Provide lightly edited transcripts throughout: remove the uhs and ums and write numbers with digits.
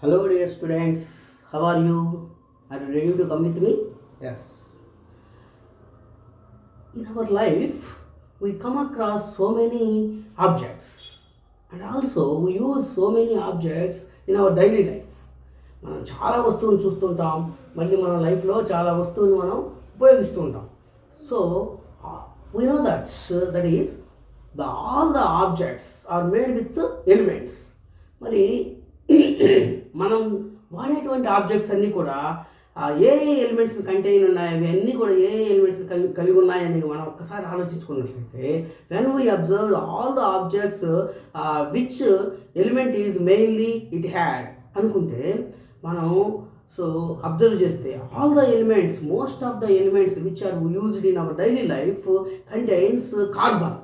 Hello, dear students. How are you? Are you ready to come with me? Yes. In our life, we come across so many objects, and also we use so many objects in our daily life. మనం చాలా వస్తువులు చూస్తుంటాం, మళ్ళీ మన లైఫ్లో చాలా వస్తువులు మనం ఉపయోగిస్తూ ఉంటాం. So we know that is all the objects are made with elements. మరి మనం వాడేటువంటి ఆబ్జెక్ట్స్ అన్నీ కూడా ఏ ఏ ఎలిమెంట్స్ కంటైన్ ఉన్నాయి, అవి అన్నీ కూడా ఏ ఏ ఎలిమెంట్స్ కలిగి ఉన్నాయని మనం ఒక్కసారి ఆలోచించుకున్నట్లయితే, when we observe all the objects which element is mainly it had అనుకుంటే, మనం సో అబ్జర్వ్ చేస్తే all the elements, most of the elements which are used in our daily life contains carbon.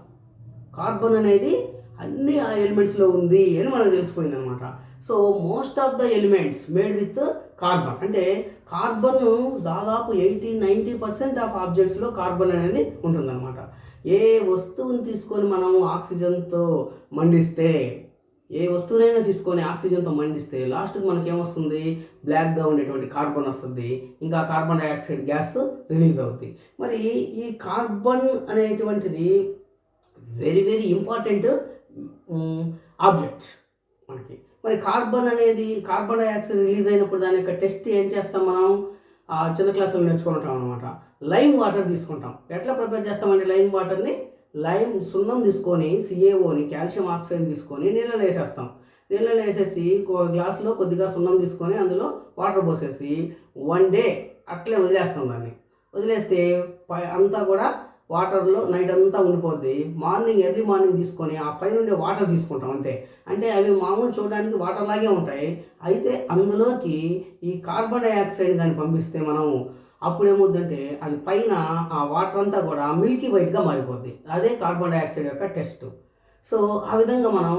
Carbon అనేది అన్ని ఆ ఎలిమెంట్స్లో ఉంది అని మనకు తెలిసిపోయింది అనమాట. So most of the elements made with carbon అంటే కార్బన్ దాదాపు 80-90% ఆఫ్ ఆబ్జెక్ట్స్లో కార్బన్ అనేది ఉంటుందన్నమాట. ఏ వస్తువుని తీసుకొని మనం ఆక్సిజన్తో మండిస్తే, ఏ వస్తువునైనా తీసుకొని ఆక్సిజన్తో మండిస్తే లాస్ట్కి మనకేమొస్తుంది, బ్లాక్గా ఉండేటువంటి కార్బన్ వస్తుంది, ఇంకా కార్బన్ డైఆక్సైడ్ గ్యాస్ రిలీజ్ అవుతుంది. మరి ఈ కార్బన్ అనేటువంటిది వెరీ వెరీ ఇంపార్టెంట్ ఆబ్జెక్ట్ మనకి. మరి కార్బన్ డైఆక్సైడ్ రిలీజ్ అయినప్పుడు దాని యొక్క టెస్ట్ ఏం చేస్తాం మనం చిన్న క్లాసులో నేర్చుకుంటాం అనమాట. లైమ్ వాటర్ తీసుకుంటాం. ఎట్లా ప్రిపేర్ చేస్తామంటే లైమ్ వాటర్ని, సున్నం తీసుకొని CaOని, కాల్షియం ఆక్సైడ్ తీసుకొని నీళ్ళలో వేసేస్తాం. నీళ్ళలో వేసేసి ఒక గ్లాసులో కొద్దిగా సున్నం తీసుకొని అందులో వాటర్ పోసేసి 1 డే అట్లే వదిలేస్తాం. దాన్ని వదిలేస్తే అంతా కూడా వాటర్లో నైట్ అంతా ఉండిపోద్ది. ఎర్లీ మార్నింగ్ తీసుకొని ఆ పైనుండే వాటర్ తీసుకుంటాం అంతే. అంటే అవి మామూలు చూడడానికి వాటర్ లాగే ఉంటాయి. అయితే అందులోకి ఈ కార్బన్ డైఆక్సైడ్ కానీ పంపిస్తే మనం అప్పుడు ఏమవుతుందంటే అది పైన ఆ వాటర్ అంతా కూడా మిల్కీ వైట్గా మారిపోద్ది. అదే కార్బన్ డైఆక్సైడ్ యొక్క టెస్ట్. సో ఆ విధంగా మనం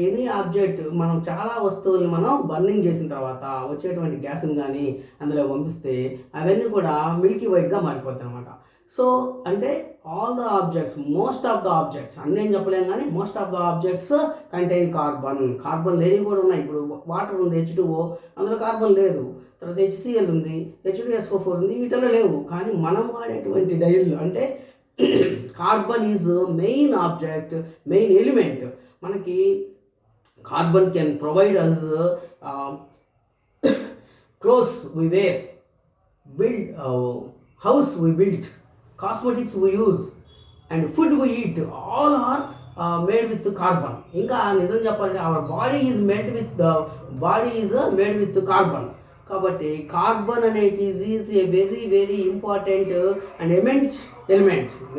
ఎనీ ఆబ్జెక్ట్, మనం చాలా వస్తువుల్ని మనం బర్నింగ్ చేసిన తర్వాత వచ్చేటువంటి గ్యాస్ని కానీ అందులో పంపిస్తే అవన్నీ కూడా మిల్కీ వైట్గా మారిపోద్ది అనమాట. సో అంటే all the objects, most of the objects అన్నీ ఏం చెప్పలేం కానీ most of the objects contain carbon. Carbon లేనివి కూడా ఉన్నాయి. ఇప్పుడు వాటర్ ఉంది H2O, అందులో కార్బన్ లేదు. తర్వాత HCl ఉంది, H2SO4 ఉంది, వీటిలో లేవు. కానీ మనం వాడేటువంటి డైల్ అంటే carbon is main object, main element. మనకి carbon can provide us clothes we wear, build house we built, cosmetics we use, and food we eat, all are made with carbon. ఇంకా నిజం చెప్పాలంటే our body is made with carbon. కాబట్టి carbon అనేది is a very very important and element,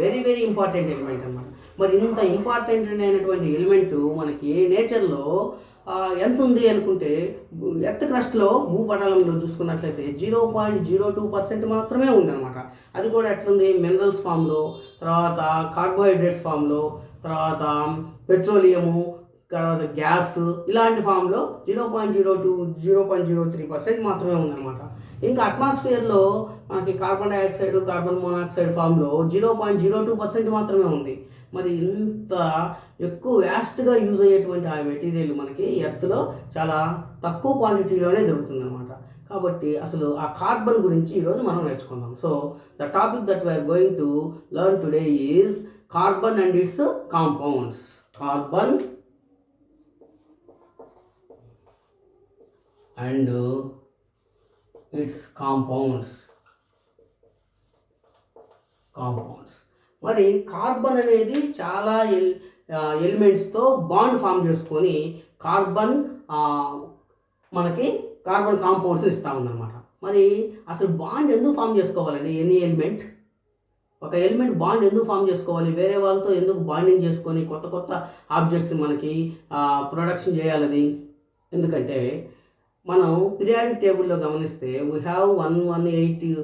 very very important element అన్నమాట. మరి ఇంత important అయినటువంటి element మనకి నేచర్లో ఎంత ఉంది అనుకుంటే, ఎర్త్ క్రస్ట్లో, భూపటలంలో చూసుకున్నట్లయితే 0.02% మాత్రమే ఉందన్నమాట. అది కూడా ఎట్లుంది, మినరల్స్ ఫామ్లో, తర్వాత కార్బోహైడ్రేట్స్ ఫామ్లో, తర్వాత పెట్రోలియము, తర్వాత గ్యాస్, ఇలాంటి ఫామ్లో 0.02-0.03% మాత్రమే ఉందన్నమాట. ఇంకా అట్మాస్ఫియర్లో మనకి కార్బన్ డైఆక్సైడ్, కార్బన్ మోనాక్సైడ్ ఫామ్లో 0.02% మాత్రమే ఉంది. మరి ఇంత ఎక్కువ వ్యాస్ట్గా యూజ్ అయ్యేటువంటి ఆ మెటీరియల్ మనకి ఎర్త్లో చాలా తక్కువ క్వాంటిటీలోనే దొరుకుతుంది అనమాట. కాబట్టి అసలు ఆ కార్బన్ గురించి ఈరోజు మనం నేర్చుకుందాం. So the topic that we are going to learn today is carbon and its compounds. Carbon and its compounds. మరి కార్బన్ అనేది చాలా ఎలిమెంట్స్తో బాండ్ ఫామ్ చేసుకొని మనకి కార్బన్ కాంపౌండ్స్ ఇస్తూ ఉందన్నమాట. మరి అసలు బాండ్ ఎందుకు ఫామ్ చేసుకోవాలండి? ఒక ఎలిమెంట్ బాండ్ ఎందుకు ఫామ్ చేసుకోవాలి? వేరే వాళ్ళతో ఎందుకు బాండింగ్ చేసుకొని కొత్త కొత్త ఆబ్జెక్ట్స్ మనకి ప్రొడక్షన్ చేయాలి? ఎందుకంటే మనం పీరియాడిక్ టేబుల్లో గమనిస్తే వీ హ్యావ్ 118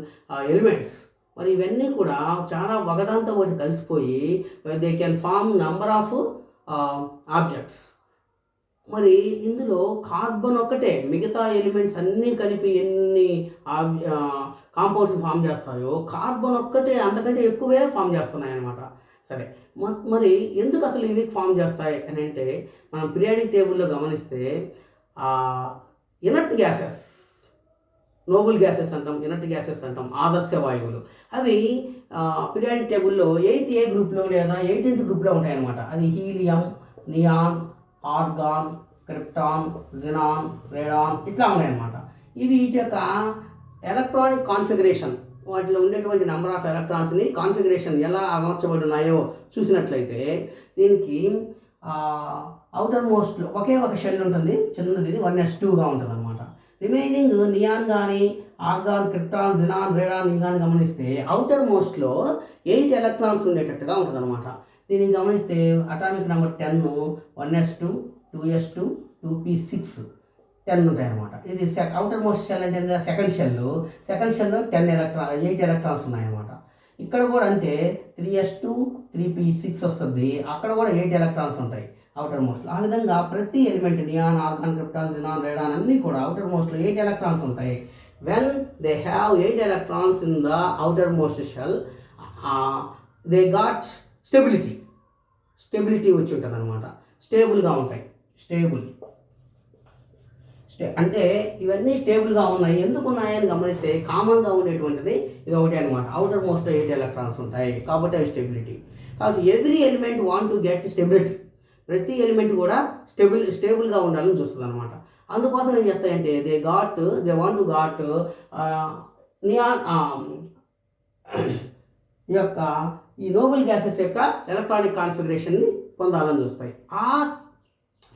ఎలిమెంట్స్. మరి ఇవన్నీ కూడా చాలా ఒకదాంతో ఒకటి కలిసిపోయి they can form number of objects. మరి ఇందులో కార్బన్ ఒకటే మిగతా ఎలిమెంట్స్ అన్నీ కలిపి ఎన్ని కాంపౌండ్స్ ఫామ్ చేస్తాయో కార్బన్ ఒక్కటే అంతకంటే ఎక్కువే ఫామ్ చేస్తున్నాయి అన్నమాట. సరే, మరి ఎందుకు అసలు ఇవి ఫామ్ చేస్తాయి అని అంటే, మనం పీరియాడిక్ టేబుల్లో గమనిస్తే ఇనర్ట్ గ్యాసెస్, నోబుల్ గ్యాసెస్ అంటాం, ఇనర్ట్ గ్యాసెస్ అంటాం, ఆదర్శ వాయువులు. అవి పీరియాడిక్ టేబుల్లో 8th A గ్రూప్లో లేదా 18th గ్రూప్లో ఉంటాయన్నమాట. అది helium, neon, argon, krypton, xenon, radon ఇట్లా ఉన్నాయన్నమాట. ఇవి వీటి యొక్క ఎలక్ట్రానిక్ కాన్ఫిగరేషన్, వాటిలో ఉండేటువంటి నెంబర్ ఆఫ్ ఎలక్ట్రాన్స్ని కాన్ఫిగరేషన్ ఎలా అమర్చబడి ఉన్నాయో చూసినట్లయితే దీనికి అవుటర్ మోస్ట్లో ఒకే ఒక షెల్ ఉంటుంది, చిన్నది, ఇది 1s2గా ఉంటుంది అనమాట. రిమైనింగ్ నియాన్ కానీ, ఆర్గాన్, క్రిప్టాన్, జినాన్, రేడాన్ కానీ గమనిస్తే అవుటర్ మోస్ట్లో 8 ఎలక్ట్రాన్స్ ఉండేటట్టుగా ఉంటుంది అనమాట. దీన్ని గమనిస్తే atomic number 10, 1s2, 2s2, 2p6 10 ఉంటాయి అనమాట. ఇది అవుటర్ మోస్ట్ షెల్ అంటే సెకండ్ షెల్లో 8 ఎలక్ట్రాన్స్ ఉన్నాయన్నమాట. ఇక్కడ కూడా అంతే, 3s2, 3p6 వస్తుంది, అక్కడ కూడా 8 ఎలక్ట్రాన్స్ ఉంటాయి అవుటర్ మోస్ట్లో. ఆ విధంగా ప్రతి element neon, argon, krypton, xenon, radon అన్నీ కూడా అవుటర్ మోస్ట్లో 8 ఎలక్ట్రాన్స్ ఉంటాయి. When they have 8 electrons in the outer most shell, they got stability వచ్చి ఉంటుంది అనమాట. స్టేబుల్గా ఉంటాయి. అంటే ఇవన్నీ స్టేబుల్గా ఉన్నాయి. ఎందుకు ఉన్నాయని గమనిస్తే కామన్గా ఉండేటువంటిది ఇది ఒకటి అనమాట. అవుటర్ మోస్ట్ 8 ఎలక్ట్రాన్స్ ఉంటాయి కాబట్టి అవి స్టెబిలిటీ. కాబట్టి every element want to get stability. ప్రతి ఎలిమెంట్ కూడా స్టేబుల్గా ఉండాలని చూస్తుంది అనమాట. అందుకోసం ఏం చేస్తాయంటే they want to got neon యొక్క ఈ నోబుల్ గ్యాసెస్ యొక్క ఎలక్ట్రానిక్ కాన్ఫిగరేషన్ని పొందాలని చూస్తాయి. ఆ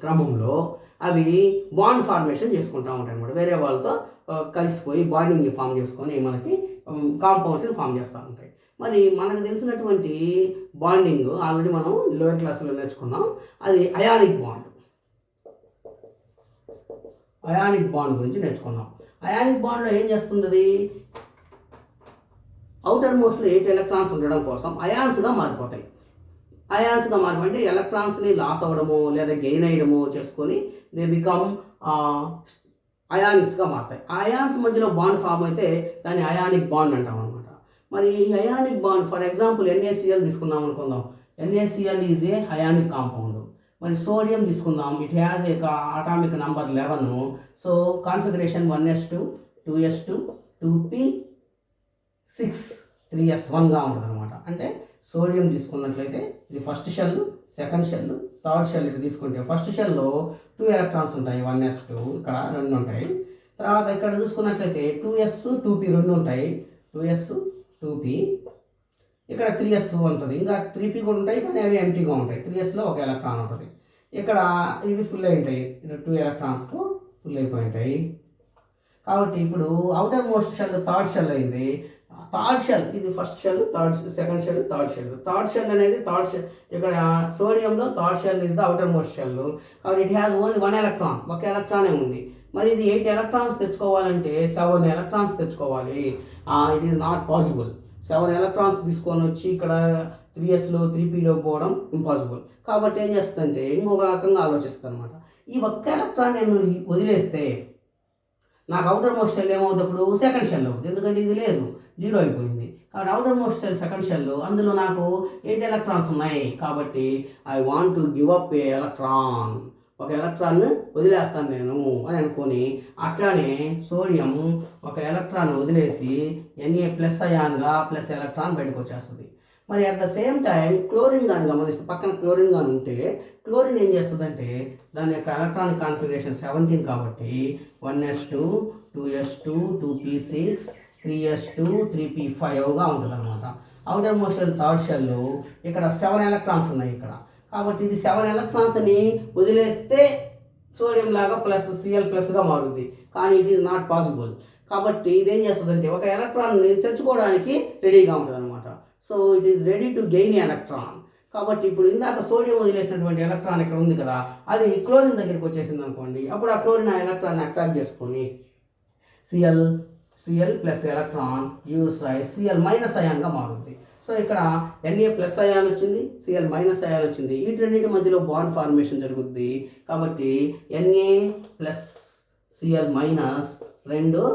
క్రమంలో అవి బాండ్ ఫార్మేషన్ చేసుకుంటూ ఉంటాయి అనమాట. వేరే వాళ్ళతో కలిసిపోయి బాండింగ్ ఫామ్ చేసుకొని మనకి కాంపౌండ్స్ని ఫామ్ చేస్తూ ఉంటాయి. మరి మనకు తెలిసినటువంటి బాండింగ్ ఆల్రెడీ మనం లోయర్ క్లాసులో నేర్చుకున్నాం. అది అయానిక్ బాండ్ గురించి నేర్చుకున్నాం. అయానిక్ బాండ్లో ఏం చేస్తుంది అది? అవుటర్ మోస్ట్లో 8 ఎలక్ట్రాన్స్ ఉండడం కోసం అయాన్స్గా మారిపోతాయి. అంటే ఎలక్ట్రాన్స్ని లాస్ అవ్వడము లేదా గెయిన్ అయ్యడము చేసుకొని దే బికమ్ అయాన్స్గా మారుతాయి. అయాన్స్ మధ్యలో బాండ్ ఫామ్ అయితే దాన్ని అయానిక్ బాండ్ అంటాం అనమాట. మరి ఈ ionic bond for example NaCl తీసుకున్నాం అనుకుందాం. NaCl is a ionic compound. మరి సోడియం తీసుకుందాం, it has a atomic number 11. So configuration 1s2, 2s2, 2p6, 3s1గా ఉంటుంది అనమాట. అంటే సోడియం తీసుకున్నట్లయితే ఇది first shell, second shell, third shell. ఇటు తీసుకుంటే ఫస్ట్ షెల్లో 2 ఎలక్ట్రాన్స్ ఉంటాయి, 1s2, ఇక్కడ 2 ఉంటాయి. తర్వాత ఇక్కడ చూసుకున్నట్లయితే 2s, 2p 2 ఉంటాయి, 2s, 2p. ఇక్కడ 3s ఉంటుంది, ఇంకా 3p కూడా ఉంటాయి కానీ అవి ఎంటీగా ఉంటాయి. 3sలో 1 ఎలక్ట్రాన్ ఉంటుంది. ఇక్కడ ఇవి ఫుల్ అయి ఉంటాయి, 2 ఎలక్ట్రాన్స్తో ఫుల్ అయిపోయి ఉంటాయి. కాబట్టి ఇప్పుడు outer most shell third shell అయింది. థర్డ్ షెల్ ఇది first shell, second shell, third shell అనేది థర్డ్ షెల్. ఇక్కడ సోడియంలో third shell is the outer most shell. కాబట్టి ఇట్ హ్యాస్ ఓన్లీ 1 ఎలక్ట్రాన్, 1 ఎలక్ట్రానే ఉంది. మరి ఇది 8 ఎలక్ట్రాన్స్ తెచ్చుకోవాలంటే 7 ఎలక్ట్రాన్స్ తెచ్చుకోవాలి. It is not possible. 7 electrons తీసుకొని వచ్చి ఇక్కడ 3sలో 3pలో పోవడం ఇంపాసిబుల్. కాబట్టి ఏం చేస్తుందంటే ఇంకొక రకంగా ఆలోచిస్తాను అనమాట. ఈ 1 ఎలక్ట్రాన్ నేను వదిలేస్తే నాకు అవుటర్ మోస్ట్ షెల్ ఏమవుతుంది? సెకండ్ షెల్ అవుతుంది. ఎందుకంటే ఇది లేదు, 0 అయిపోయింది. కాబట్టి outer most shell second shell, అందులో నాకు 8 ఎలక్ట్రాన్స్ ఉన్నాయి. కాబట్టి I want to give up a electron. 1 electron వదిలేస్తాను నేను అని అనుకొని అట్లానే సోడియం 1 ఎలక్ట్రాన్ వదిలేసి Na+ అయాన్గా ప్లస్ ఎలక్ట్రాన్ బయటకు వచ్చేస్తుంది. మరి at the same time chlorine కానీ గమనిస్తే పక్కన క్లోరిన్ కానీ ఉంటే క్లోరిన్ ఏం చేస్తుందంటే దాని యొక్క ఎలక్ట్రానిక్ కాన్ఫిగరేషన్ 17 కాబట్టి 1s2, 2s2, 2p6, 3s2, 3p5గా ఉంటుంది అనమాట. Outer most shell third shell ఇక్కడ 7 ఎలక్ట్రాన్స్ ఉన్నాయి ఇక్కడ. కాబట్టి ఇది 7 ఎలక్ట్రాన్స్ని వదిలేస్తే సోడియం లాగా Cl+గా మారుతుంది. కానీ ఇట్ ఈస్ నాట్ పాసిబుల్. కాబట్టి ఇదేం చేస్తుందంటే 1 ఎలక్ట్రాన్ని తెచ్చుకోవడానికి రెడీగా ఉంటుంది అనమాట. So it is ready to gain electron. కాబట్టి ఇప్పుడు ఇందాక సోడియం వదిలేసినటువంటి ఎలక్ట్రాన్ ఇక్కడ ఉంది కదా, అది క్లోరిన్ దగ్గరికి వచ్చేసింది అనుకోండి. అప్పుడు ఆ క్లోరిన్ ఆ ఎలక్ట్రాన్ అట్రాక్ట్ చేసుకొని Cl plus electron Cl minus అయాన్గా మారుతుంది. సో ఇక్కడ Na+ అయాన్ వచ్చింది, Cl మైనస్ అయాన్ వచ్చింది. ఈ రెండింటి మధ్యలో బాండ్ ఫార్మేషన్ జరుగుద్ది. కాబట్టి Na+Cl మైనస్ 2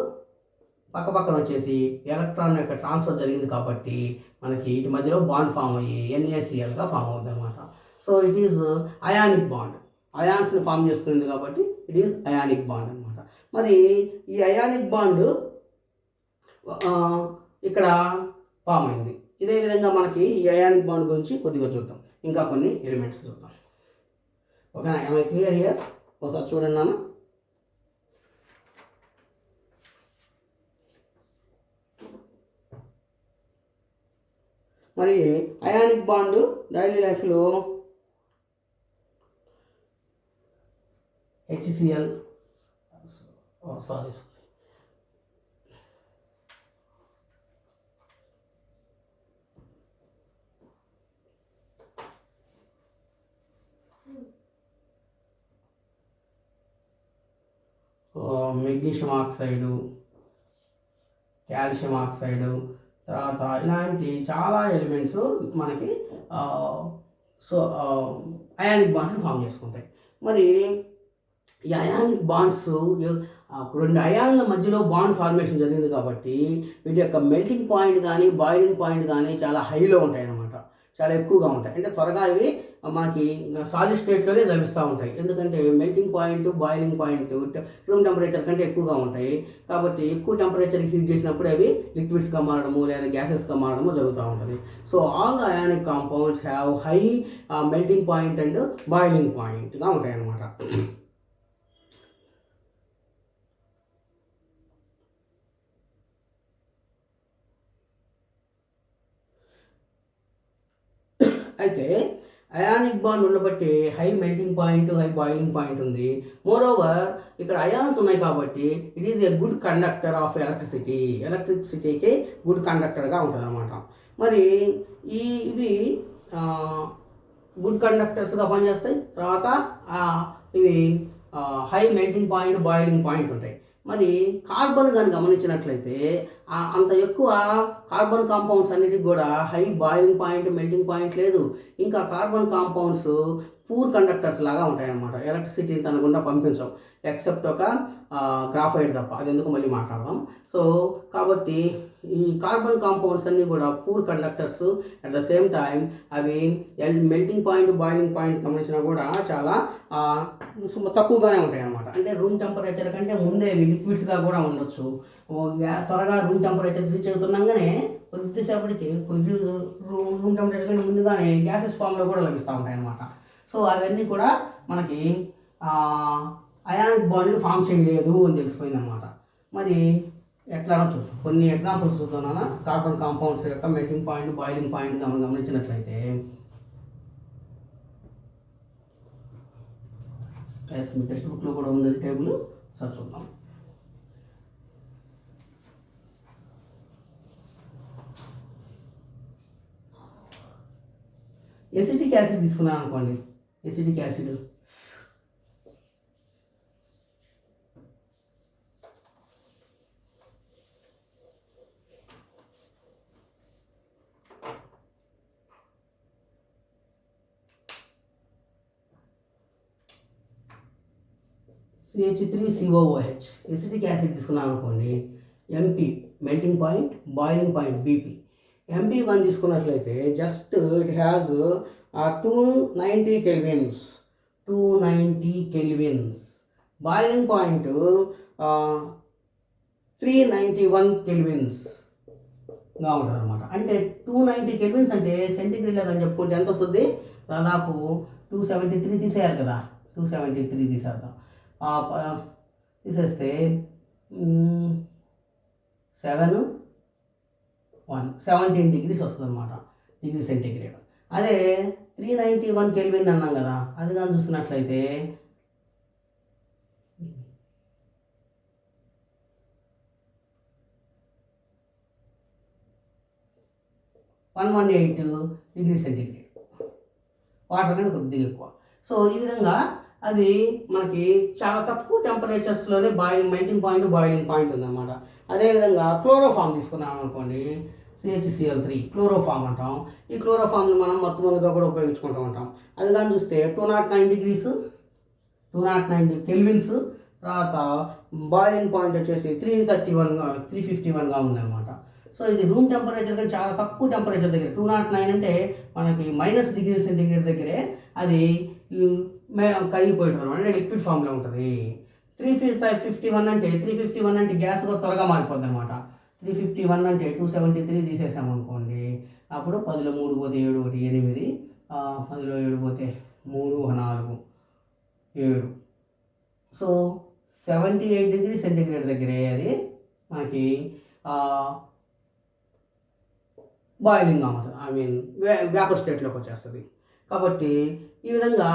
పక్కన వచ్చేసి ఎలక్ట్రాన్ యొక్క ట్రాన్స్ఫర్ జరిగింది కాబట్టి మనకి వీటి మధ్యలో బాండ్ ఫామ్ అయ్యి NaClగా ఫామ్ అవుతుంది అనమాట. So it is ionic bond. అయాన్స్ని ఫామ్ చేసుకుంది కాబట్టి ఇట్ ఈజ్ అయానిక్ బాండ్ అనమాట. మరి ఈ అయానిక్ బాండ్ ఇక్కడ ఫామ్ అయింది. ఇదే విధంగా మనకి ఈ అయానిక్ బాండ్ గురించి కొద్దిగా చూద్దాం, ఇంకా కొన్ని ఎలిమెంట్స్ చూద్దాం. ఓకేనా? ఏమై క్లియర్ హియర్? ఒకసారి చూడండి నాన్న. మరి అయానిక్ బాండ్ డైలీ లైఫ్లో HCl sorry magnesium oxide, calcium oxide, తర్వాత ఇలాంటి చాలా ఎలిమెంట్స్ మనకి అయానిక్ బాండ్స్ ఫామ్ చేసుకుంటాయి. మరి ఈ అయానిక్ బాండ్స్ రెండు అయాన్ల మధ్యలో బాండ్ ఫార్మేషన్ జరిగింది కాబట్టి వీటి యొక్క మెల్టింగ్ పాయింట్ కానీ బాయిలింగ్ పాయింట్ కానీ చాలా హైలో ఉంటాయి అన్నమాట, చాలా ఎక్కువగా ఉంటాయి. అంటే త్వరగా ఇవి మనకి సాలిడ్ స్టేట్లోనే లభిస్తూ ఉంటాయి. ఎందుకంటే melting point boiling point room temperature కంటే ఎక్కువగా ఉంటాయి. కాబట్టి ఎక్కువ టెంపరేచర్ హీట్ చేసినప్పుడు అవి లిక్విడ్స్గా మారడము లేదా గ్యాసెస్గా మారడము జరుగుతూ ఉంటుంది. So all the ionic compounds have high melting point and boiling పాయింట్గా ఉంటాయి అన్నమాట. అయితే అయానిక్ బాండ్ ఉండబట్టి high melting point, high boiling point ఉంది. మోర్ ఓవర్ ఇక్కడ అయాన్స్ ఉన్నాయి కాబట్టి it is a good conductor of ఎలక్ట్రిసిటీకి గుడ్ కండక్టర్గా ఉంటుంది అన్నమాట. మరి ఇవి గుడ్ కండక్టర్స్గా పనిచేస్తాయి. తర్వాత ఇవి high melting point, boiling point ఉంటాయి. మరి కార్బన్ కానీ గమనించినట్లయితే అంత ఎక్కువ కార్బన్ కాంపౌండ్స్ అన్నిటికి కూడా high boiling point, melting point లేదు. ఇంకా కార్బన్ కాంపౌండ్స్ పూర్ కండక్టర్స్ లాగా ఉంటాయన్నమాట. ఎలక్ట్రిసిటీ తన గుండా పంపించవు ఎక్సెప్ట్ ఒక గ్రాఫైట్ తప్ప, అది ఎందుకు మళ్ళీ మాట్లాడదాం. సో కాబట్టి ఈ కార్బన్ కాంపౌండ్స్ అన్నీ కూడా poor conductors. At the same time అవి మెల్టింగ్ పాయింట్, బాయిలింగ్ పాయింట్ గమనించినా కూడా చాలా తక్కువగానే ఉంటాయి అన్నమాట. అంటే రూమ్ టెంపరేచర్ కంటే ముందే ఇవి లిక్విడ్స్గా కూడా ఉండొచ్చు. త్వరగా రూమ్ టెంపరేచర్ రీచ్ అవుతున్నాగానే కొద్దిసేపటికి రూమ్ టెంపరేచర్ కంటే ముందుగానే గ్యాసెస్ ఫామ్లో కూడా లభిస్తూ ఉంటాయి అన్నమాట. సో అవన్నీ కూడా మనకి అయానిక్ బాండ్ని ఫామ్ చేయలేదు అని తెలిసిపోయింది అనమాట. మరి ఎట్లానో చూద్దాం, కొన్ని ఎగ్జాంపుల్స్ చూద్దాం. కార్బన్ కాంపౌండ్స్ యొక్క మెల్టింగ్ పాయింట్, బాయిలింగ్ పాయింట్ మనం గమనించినట్లయితే మీ టెక్స్ట్ బుక్లో కూడా ఉంది టేబుల్, సార్ చూద్దాం. ఎసిటిక్ యాసిడ్ తీసుకున్నాను అనుకోండి. Acetic acid CH3COOH. Acetic acid తీసుకున్నాను అనుకోండి. MP melting point, boiling point BP. MP1 తీసుకున్నట్లయితే just it has 290 kelvins. 290 kelvins. Boiling point 391 కెల్విన్స్గా ఉంటుంది అనమాట. అంటే 290 కెల్విన్స్ అంటే సెంటిగ్రేడ్ అని చెప్పుకుంటే ఎంత వస్తుంది? దాదాపు 273 తీసేయాలి కదా. 273 తీసేద్దాం. తీసేస్తే 17 డిగ్రీస్ వస్తుంది అనమాట, డిగ్రీ సెంటిగ్రేడ్. అదే 391 కెల్విన్ అన్నాం కదా, అది కానీ చూస్తున్నట్లయితే 118 డిగ్రీ సెంటిగ్రేడ్. వాటర్ కంటే కొద్దిగా ఎక్కువ. సో ఈ విధంగా అది మనకి చాలా తక్కువ టెంపరేచర్స్లోనే మెల్టింగ్ పాయింట్, బాయిలింగ్ పాయింట్ ఉందన్నమాట. అదేవిధంగా క్లోరోఫామ్ తీసుకున్నాం అనుకోండి. CHCl3 క్లోరోఫామ్ అంటాం. ఈ క్లోరోఫామ్ని మనం మత్తు మందుగా కూడా ఉపయోగించుకుంటూ ఉంటాం. అది కానీ చూస్తే 209 డిగ్రీస్, 209 కెల్విన్స్. తర్వాత బాయిలింగ్ పాయింట్ వచ్చేసి 351గా ఉందన్నమాట. సో ఇది రూమ్ టెంపరేచర్ కానీ చాలా తక్కువ టెంపరేచర్ దగ్గర 209 అంటే మనకి -, డిగ్రీ సెంటిగ్రేడ్ దగ్గరే అది కరిగిపోయింటుంది అనమాట. అంటే లిక్విడ్ ఫామ్లో ఉంటుంది. 351 అంటే 351 అంటే గ్యాస్ కూడా త్వరగా మారిపోద్ది అనమాట. 351 అంటే 273 తీసేసామనుకోండి, అప్పుడు 10లో 3 పోతే 7 1 8, 10లో 7 పోతే 3 4 7. సో 78 డిగ్రీ సెంటిగ్రేడ్ దగ్గరే అది మనకి బాయిలింగ్ అవుతుంది, ఐ మీన్ వేపర్ స్టేట్లోకి వచ్చేస్తుంది. కాబట్టి ఈ విధంగా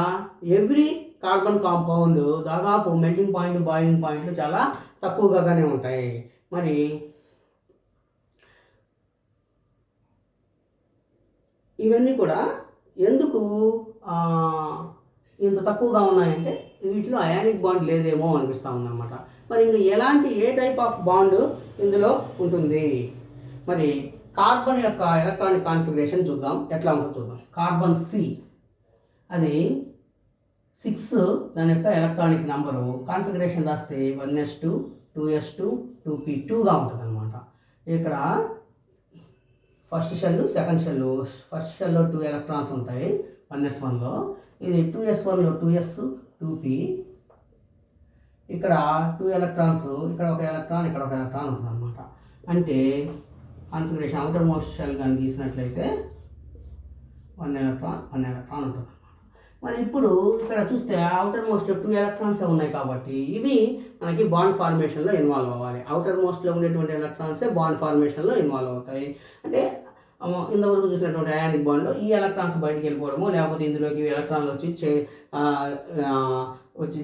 ఎవ్రీ కార్బన్ కాంపౌండ్ దాదాపు మెల్టింగ్ పాయింట్ బాయిలింగ్ పాయింట్లు చాలా తక్కువగానే ఉంటాయి. మరి ఇవన్నీ కూడా ఎందుకు ఇంత తక్కువగా ఉన్నాయంటే వీటిలో అయానిక్ బాండ్ లేదేమో అనిపిస్తూ ఉందన్నమాట. మరి ఇంకా ఏ టైప్ ఆఫ్ బాండ్ ఇందులో ఉంటుంది? మరి కార్బన్ యొక్క ఎలక్ట్రానిక్ కాన్ఫిగరేషన్ చూద్దాం, ఎట్లా ఉంటుందో చూద్దాం. కార్బన్ C అది 6, దాని యొక్క ఎలక్ట్రానిక్ నెంబరు కాన్ఫిగరేషన్ రాస్తే 1s2 2s2 2p2గా ఉంటుంది అనమాట. ఇక్కడ first shell second shell, first షెల్లో 2 ఎలక్ట్రాన్స్ ఉంటాయి 1s1లో, ఇది 2s1లో 2s 2p, ఇక్కడ 2 ఎలక్ట్రాన్స్, ఇక్కడ ఒక ఎలక్ట్రాన్, ఇక్కడ ఒక ఎలక్ట్రాన్ ఉంటుంది అనమాట. అంటే కాన్ఫిగరేషన్ అవుటర్ మోస్ట్ షెల్ కానీ గీసినట్లయితే 1 ఎలక్ట్రాన్ ఉంటుంది అనమాట. మరి ఇప్పుడు ఇక్కడ చూస్తే అవుటర్ మోస్ట్ 2 ఎలక్ట్రాన్స్ ఉన్నాయి కాబట్టి ఇవి మనకి బాండ్ ఫార్మేషన్లో ఇన్వాల్వ్ అవ్వాలి. అవుటర్ మోస్ట్లో ఉండేటువంటి ఎలక్ట్రాన్సే బాండ్ ఫార్మేషన్లో ఇన్వాల్వ్ అవుతాయి. అంటే ఇంతవరకు చూసినటువంటి అయానిక్ బాండ్లో ఈ ఎలక్ట్రాన్స్ బయటికి వెళ్ళిపోవడమో, లేకపోతే ఇందులోకి ఎలక్ట్రాన్లు వచ్చి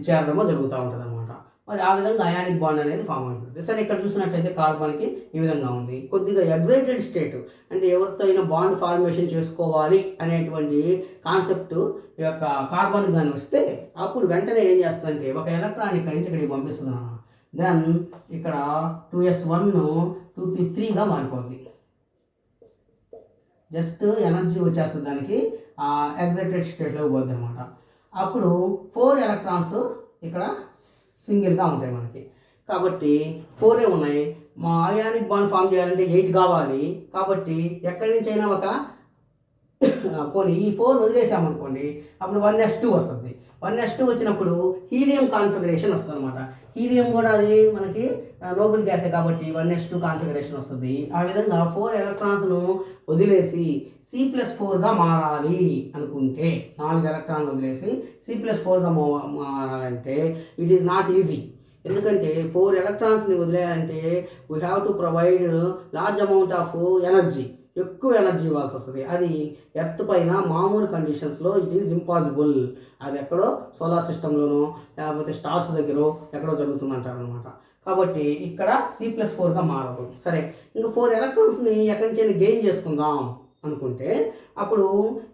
చేరడమో జరుగుతూ ఉంటుంది అనమాట. మరి ఆ విధంగా అయానిక్ బాండ్ అనేది ఫామ్ అవుతుంది. సరే, ఇక్కడ చూసినట్లయితే కార్బన్కి ఈ విధంగా ఉంది. కొద్దిగా ఎగ్జైటెడ్ స్టేట్, అంటే ఎవరితో అయినా బాండ్ ఫార్మేషన్ చేసుకోవాలి అనేటువంటి కాన్సెప్ట్ ఈ యొక్క కార్బన్ కానీ వస్తే అప్పుడు వెంటనే ఏం చేస్తుందంటే ఒక ఎలక్ట్రాన్ ఇక్కడి నుంచి ఇక్కడికి పంపిస్తున్నాను. దెన్ ఇక్కడ 2s1 2p3గా మారిపోద్ది. జస్ట్ ఎనర్జీ వచ్చేస్తుంది దానికి, ఎగ్జైటెడ్ స్టేట్లోకి పోద్ది అనమాట. అప్పుడు 4 ఎలక్ట్రాన్స్ ఇక్కడ సింగిల్గా ఉంటాయి మనకి. కాబట్టి 4 ఉన్నాయి. మా అయానిక్ బాండ్ ఫామ్ చేయాలంటే 8 కావాలి. కాబట్టి ఎక్కడి నుంచి అయినా ఒక పోనీ ఈ 4 వదిలేసామనుకోండి, అప్పుడు 1s2 వస్తుంది. 1s2 వచ్చినప్పుడు హీలియం కాన్ఫిగరేషన్ వస్తుంది అనమాట. హీలియం కూడా అది మనకి నోబెల్ గ్యాసే కాబట్టి 1s2 కాన్ఫిగరేషన్ వస్తుంది. ఆ విధంగా 4 ఎలక్ట్రాన్స్ను వదిలేసి C+4గా మారాలి అనుకుంటే, 4 ఎలక్ట్రాన్లు వదిలేసి C+4గా మారాలంటే ఇట్ ఈస్ నాట్ ఈజీ. ఎందుకంటే 4 ఎలక్ట్రాన్స్ని వదిలేయాలంటే we have to provide large amount of energy, ఎక్కువ ఎనర్జీ ఇవ్వాల్సి వస్తుంది. అది ఎర్త్ పైన మామూలు కండిషన్స్లో ఇట్ ఈజ్ ఇంపాసిబుల్. అది ఎక్కడో సోలార్ సిస్టంలోనో లేకపోతే స్టార్స్ దగ్గర ఎక్కడో జరుగుతుందంటారు అనమాట. కాబట్టి ఇక్కడ C+4గా మారదు. సరే, ఇంకా 4 ఎలక్ట్రాన్స్ని ఎక్కడి నుంచి గెయిన్ చేసుకుందాం అనుకుంటే అప్పుడు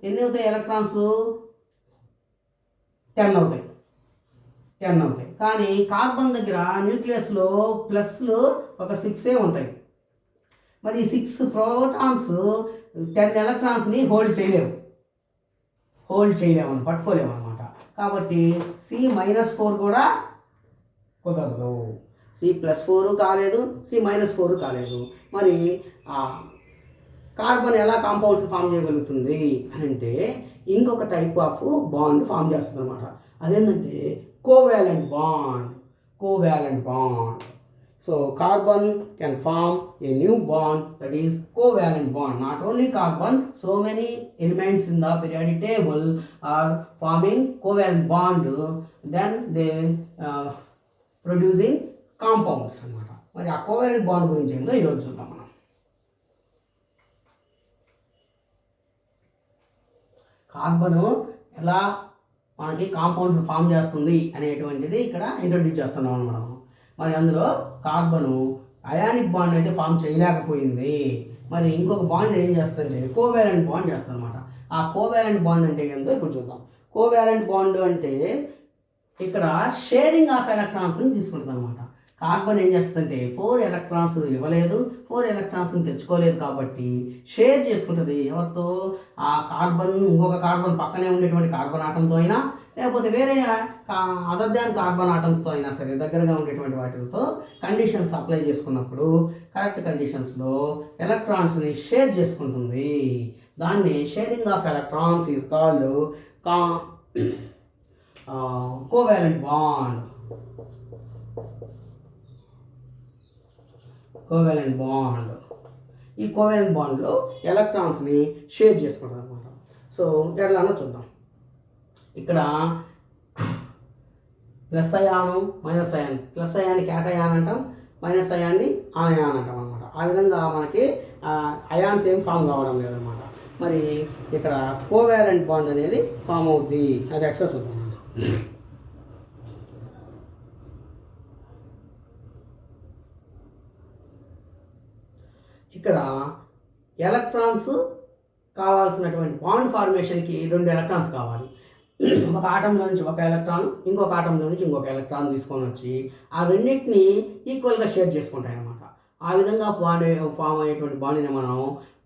ఎన్ని అవుతాయి? ఎలక్ట్రాన్స్ 10 అవుతాయి. కానీ కార్బన్ దగ్గర న్యూక్లియస్లో ప్లస్లు ఒక 6 ఉంటాయి. మరి 6 ప్రోటాన్స్ 10 ఎలక్ట్రాన్స్ని హోల్డ్ చేయలేవు అని పట్టుకోలేము అనమాట. కాబట్టి C-4 కూడా కుదరదు. C+4 కాలేదు, C-4 కాలేదు. మరి కార్బన్ ఎలా కాంపౌండ్స్ ఫామ్ చేయగలుగుతుంది అని అంటే ఇంకొక టైప్ ఆఫ్ బాండ్ ఫామ్ చేస్తుంది అనమాట. అదేంటంటే covalent bond. So carbon can form a new bond, that is covalent bond. Not only carbon, so many elements in the periodic table are forming covalent bond. Then they producing compounds అన్నమాట. మరి ఆ covalent bond గురించి ఏంటో ఈరోజు చూద్దాం మనం. Carbon ఎలా మనకి కాంపౌండ్స్ ఫామ్ చేస్తుంది అనేటువంటిది ఇక్కడ ఇంట్రొడ్యూస్ చేస్తున్నాం మనం. మరి అందులో కార్బను అయానిక్ బాండ్ అయితే ఫామ్ చేయలేకపోయింది. మరి ఇంకొక బాండ్ ఏం చేస్తుందంటే కోవాలెంట్ బాండ్ చేస్తుంది అనమాట. ఆ కోవాలెంట్ బాండ్ అంటే ఏంటో ఇప్పుడు చూద్దాం. కోవాలెంట్ బాండ్ అంటే ఇక్కడ షేరింగ్ ఆఫ్ ఎలక్ట్రాన్స్ని తీసుకుంటుంది అనమాట. కార్బన్ ఏం చేస్తుందంటే 4 ఎలక్ట్రాన్స్ ఇవ్వలేదు, 4 ఎలక్ట్రాన్స్ని తెచ్చుకోలేదు కాబట్టి షేర్ చేసుకుంటుంది. ఎవరితో? ఆ కార్బన్ ఇంకొక కార్బన్ పక్కనే ఉండేటువంటి కార్బన్ ఆటంతో అయినా, లేకపోతే వేరే అదర్ దాన్ కార్బన్ ఆటంతో అయినా సరే దగ్గరగా ఉండేటువంటి వాటితో కండిషన్స్ అప్లై చేసుకున్నప్పుడు కరెక్ట్ కండిషన్స్లో ఎలక్ట్రాన్స్ని షేర్ చేసుకుంటుంది. దాన్ని sharing of electrons is called covalent bond. Covalent bond. ఈ కోవాలెంట్ బాండ్లో ఎలక్ట్రాన్స్ని షేర్ చేసుకుంటారు అనమాట. సో ఎట్లా అన్నా చూద్దాం. ఇక్కడ ప్లస్ అయాను మైనస్ అయాన్, ప్లస్ అయాన్ని క్యాటయాన్ అంటాం, మైనస్ అయాన్ని ఆనయాన్ అంటాం అనమాట. ఆ విధంగా మనకి అయాన్స్ ఏం ఫామ్ కావడం లేదనమాట. మరి ఇక్కడ కోవాలెంట్ బాండ్ అనేది ఫామ్ అవుద్ది. అది ఎట్లా చూద్దాం. ఇక్కడ ఎలక్ట్రాన్స్ కావాల్సినటువంటి బాండ్ ఫార్మేషన్కి 2 ఎలక్ట్రాన్స్ కావాలి. ఒక ఆటంలో నుంచి ఒక ఎలక్ట్రాన్, ఇంకొక ఆటంలో నుంచి ఇంకొక ఎలక్ట్రాన్ తీసుకొని వచ్చి ఆ రెండింటిని ఈక్వల్గా షేర్ చేసుకుంటాయి అన్నమాట. ఆ విధంగా ఫామ్ అయ్యేటువంటి బాండ్ని మనం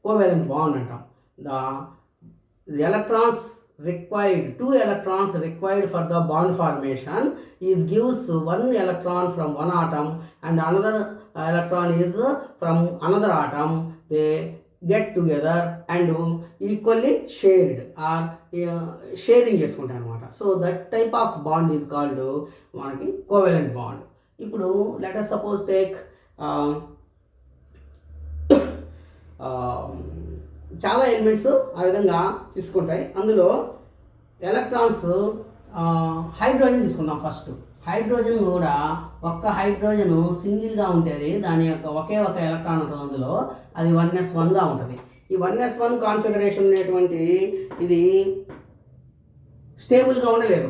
కోవాలెంట్ బాండ్ అంటాం. The electrons required, 2 electrons required for the bond formation is gives 1 electron from one atom and another electron is from another atom. They get together and equally shared or sharing చేసుకుంటాయి అనమాట. So that type of bond is called మనకి covalent bond. ఇప్పుడు let us suppose take చాలా elements ఆ విధంగా తీసుకుంటాయి. అందులో electrons hydrogen తీసుకుందాం. ఫస్ట్ హైడ్రోజన్ కూడా ఒక్క హైడ్రోజన్ సింగిల్గా ఉంటుంది, దాని యొక్క ఒకే ఒక ఎలక్ట్రాన్ ఉంటుంది అందులో, అది 1s1గా ఉంటుంది. ఈ 1s1 కాన్ఫిగరేషన్ అనేటువంటి ఇది స్టేబుల్గా ఉండలేదు.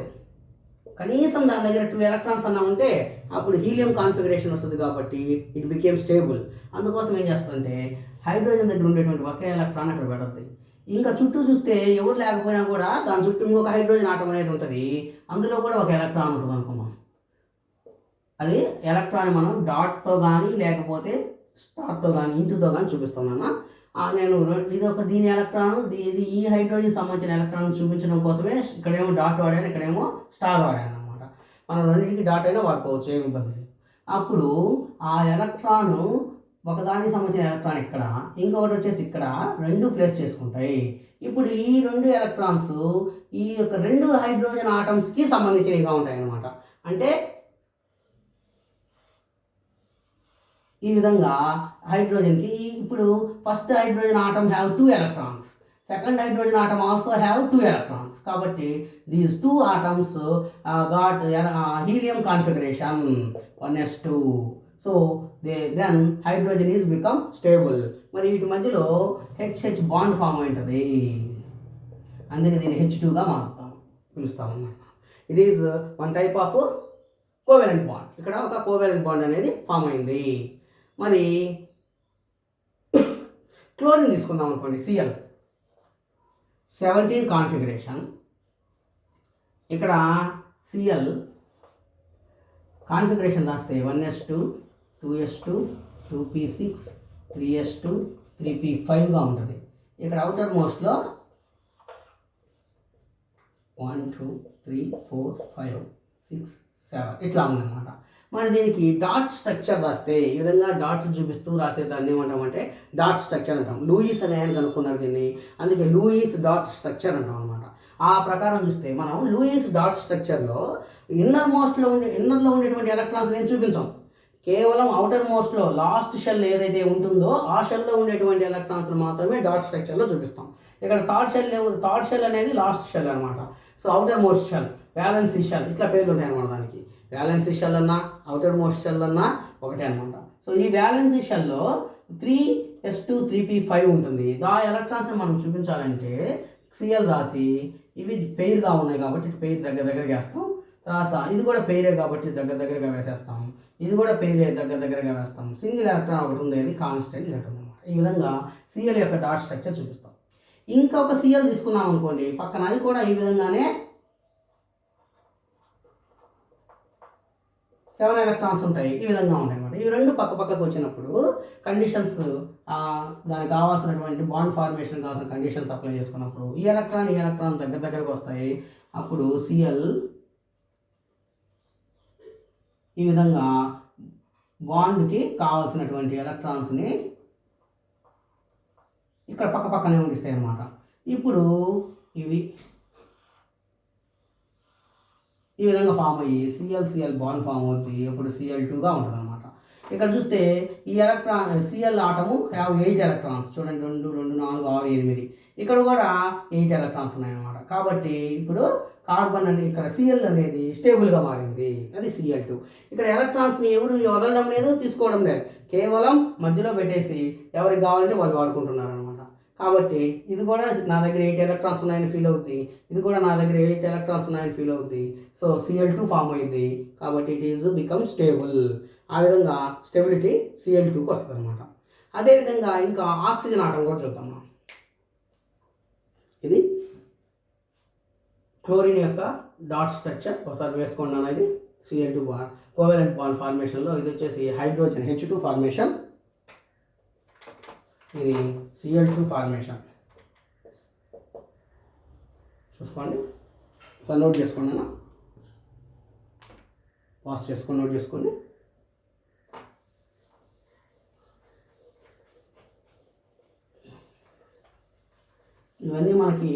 కనీసం దాని దగ్గర 2 ఎలక్ట్రాన్స్ అన్నా ఉంటే అప్పుడు హీలియం కాన్ఫిగరేషన్ వస్తుంది కాబట్టి ఇట్ బికేమ్ స్టేబుల్. అందుకోసం ఏం చేస్తుందంటే హైడ్రోజన్ దగ్గర ఉండేటువంటి ఒకే ఎలక్ట్రాన్ అక్కడ పెడుతుంది. ఇంకా చుట్టూ చూస్తే ఎవరు లేకపోయినా కూడా దాని చుట్టూ ఇంకొక హైడ్రోజన్ ఆటం అనేది ఉంటుంది, అందులో కూడా ఒక ఎలక్ట్రాన్ ఉంటుంది అనుకున్నాం. అది ఎలక్ట్రాన్ మనం డాట్తో కానీ లేకపోతే స్టార్తో కానీ ఇంటుతో కానీ చూపిస్తున్నాను. నేను దీని ఎలక్ట్రాన్, ఇది ఈ హైడ్రోజన్ సంబంధించిన ఎలక్ట్రాన్ చూపించడం కోసమే ఇక్కడేమో డాట్ వాడాను, ఇక్కడేమో స్టార్ వాడాను అనమాట. మనం రెండింటికి డాట్ అయినా వాడుకోవచ్చు, ఏమి ఇబ్బంది లేదు. అప్పుడు ఆ ఎలక్ట్రాన్ ఒకదానికి సంబంధించిన ఎలక్ట్రాన్ ఇక్కడ, ఇంకొకటి వచ్చేసి ఇక్కడ 2 ప్లేస్ చేసుకుంటాయి. ఇప్పుడు ఈ 2 ఎలక్ట్రాన్స్ ఈ యొక్క 2 హైడ్రోజన్ ఆటమ్స్కి సంబంధించినవిగా ఉంటాయి అన్నమాట. అంటే ఈ విధంగా హైడ్రోజన్కి ఇప్పుడు first hydrogen atom have 2 electrons, second hydrogen atom also have 2 electrons. కాబట్టి these 2 atoms got helium configuration 1s2. So then hydrogen is become stable. మరి వీటి మధ్యలో HH బాండ్ ఫామ్ అవుతుంది, అందుకే దీన్ని H2గా పిలుస్తాం అన్నమాట. It is one type of covalent bond. ఇక్కడ ఒక కోవాలెంట్ బాండ్ అనేది ఫామ్ అయింది. మరి క్లోరిన్ తీసుకుందాం అనుకోండి. Cl 17 configuration. ఇక్కడ Cl కాన్ఫిగరేషన్ రాస్తే 1s2, 2s2, 2p6, 3s2, 3p5గా ఉంటుంది. ఇక్కడ అవుటర్ మోస్ట్లో 1 2 3 4 5 6 7 ఇట్లా ఉందన్నమాట. మరి దీనికి డాట్ స్ట్రక్చర్ రాస్తే ఈ విధంగా డాట్ చూపిస్తూ రాసే దాన్ని ఏమంటామంటే డాట్ స్ట్రక్చర్ అంటాం. లూయిస్ అనే ఆయన కనుక్కున్నారు దీన్ని, అందుకే లూయిస్ డాట్ స్ట్రక్చర్ అంటాం అనమాట. ఆ ప్రకారం చూస్తే మనం లూయిస్ డాట్ స్ట్రక్చర్లో ఇన్నర్లో ఉండేటువంటి ఎలక్ట్రాన్స్ నేను చూపించాం. కేవలం అవుటర్ మోస్ట్లో లాస్ట్ షెల్ ఏదైతే ఉంటుందో ఆ షెల్లో ఉండేటువంటి ఎలక్ట్రాన్స్ మాత్రమే డాట్ స్ట్రక్చర్లో చూపిస్తాం. ఇక్కడ థర్డ్ షెల్ అనేది లాస్ట్ షెల్ అనమాట. So outer most shell, valency shell ఇట్లా పేర్లు ఉంటాయి అనమాట. దానికి వ్యాలెన్సీ షెల్ అన్నా అవుటర్ మోస్ట్ షెల్ అన్నా ఒకటే అనమాట. సో ఈ వ్యాలెన్సీ షెల్లో 3s2 3p5 ఉంటుంది. ఆ ఎలక్ట్రాన్స్ని మనం చూపించాలంటే Cl రాసి ఇవి పెయిర్గా ఉన్నాయి కాబట్టి పెయిర్ దగ్గరగా వేస్తాం. తర్వాత ఇది కూడా పెయిరే కాబట్టి దగ్గరగా వేసేస్తాం. ఇది కూడా పెయిరే దగ్గరగా వేస్తాం. సింగిల్ ఎలక్ట్రాన్ ఒకటి ఉంది, అది కాన్స్టెంట్ ఎలక్ట్రాన్ అనమాట. ఈ విధంగా Cl యొక్క డాట్ స్ట్రక్చర్ చూపిస్తాం. ఇంకొక Cl తీసుకున్నాం అనుకోండి, పక్కన అది కూడా ఈ విధంగానే 7 ఎలక్ట్రాన్స్ ఉంటాయి. ఈ విధంగా ఉంటాయి అన్నమాట. ఈ రెండు పక్కకు వచ్చినప్పుడు కండిషన్స్ దానికి కావాల్సినటువంటి బాండ్ ఫార్మేషన్ కావాల్సిన కండిషన్స్ అప్లై చేసుకున్నప్పుడు ఈ ఎలక్ట్రాన్ దగ్గరకు వస్తాయి. అప్పుడు Cl ఈ విధంగా బాండ్కి కావాల్సినటువంటి ఎలక్ట్రాన్స్ని ఇక్కడ పక్కనే ఉండిస్తాయి అన్నమాట. ఇప్పుడు ఇవి ఈ విధంగా ఫామ్ అయ్యి Cl బాండ్ ఫామ్ అవుతుంది. అప్పుడు Cl2గా ఉంటుంది అనమాట. ఇక్కడ చూస్తే ఈ electron CL atom have 8 electrons. చూడండి 2 2 4 6 8. ఇక్కడ కూడా 8 ఎలక్ట్రాన్స్ ఉన్నాయన్నమాట. కాబట్టి ఇప్పుడు కార్బన్ అని ఇక్కడ సిఎల్ అనేది స్టేబుల్గా మారింది, అది Cl2. ఇక్కడ ఎలక్ట్రాన్స్ని ఎవరు వదలడం లేదు, తీసుకోవడం లేదు, కేవలం మధ్యలో పెట్టేసి ఎవరికి కావాలంటే వాళ్ళు వాడుకుంటున్నారు అనమాట. కాబట్టి ఇది కూడా నా దగ్గర 8 ఎలక్ట్రాన్స్ ఉన్నాయని ఫీల్ అవుద్ది, ఇది కూడా నా దగ్గర 8 ఎలక్ట్రాన్స్ ఉన్నాయని ఫీల్ అవుద్ది. సో Cl2 ఫామ్ అయింది, కాబట్టి ఇట్ ఈజ్ బికమ్ స్టేబుల్. ఆ విధంగా స్టెబిలిటీ Cl2కి వస్తుంది అనమాట. అదేవిధంగా ఇంకా ఆక్సిజన్ ఆటం కూడా చూద్దాం మనం. ఇది క్లోరిన్ యొక్క డాట్ స్ట్రక్చర్ ఒకసారి వేసుకున్నాను. ఇది Cl2 కోవెలెంట్ బాండ్ ఫార్మేషన్లో, ఇది వచ్చేసి హైడ్రోజన్ H2 ఫార్మేషన్, ఇది Cl2 ఫార్మేషన్. చూసుకోండి, ఒకసారి నోట్ చేసుకోండి అన్న, పాస్ చేసుకొని నోట్ చేసుకోండి. ఇవన్నీ మనకి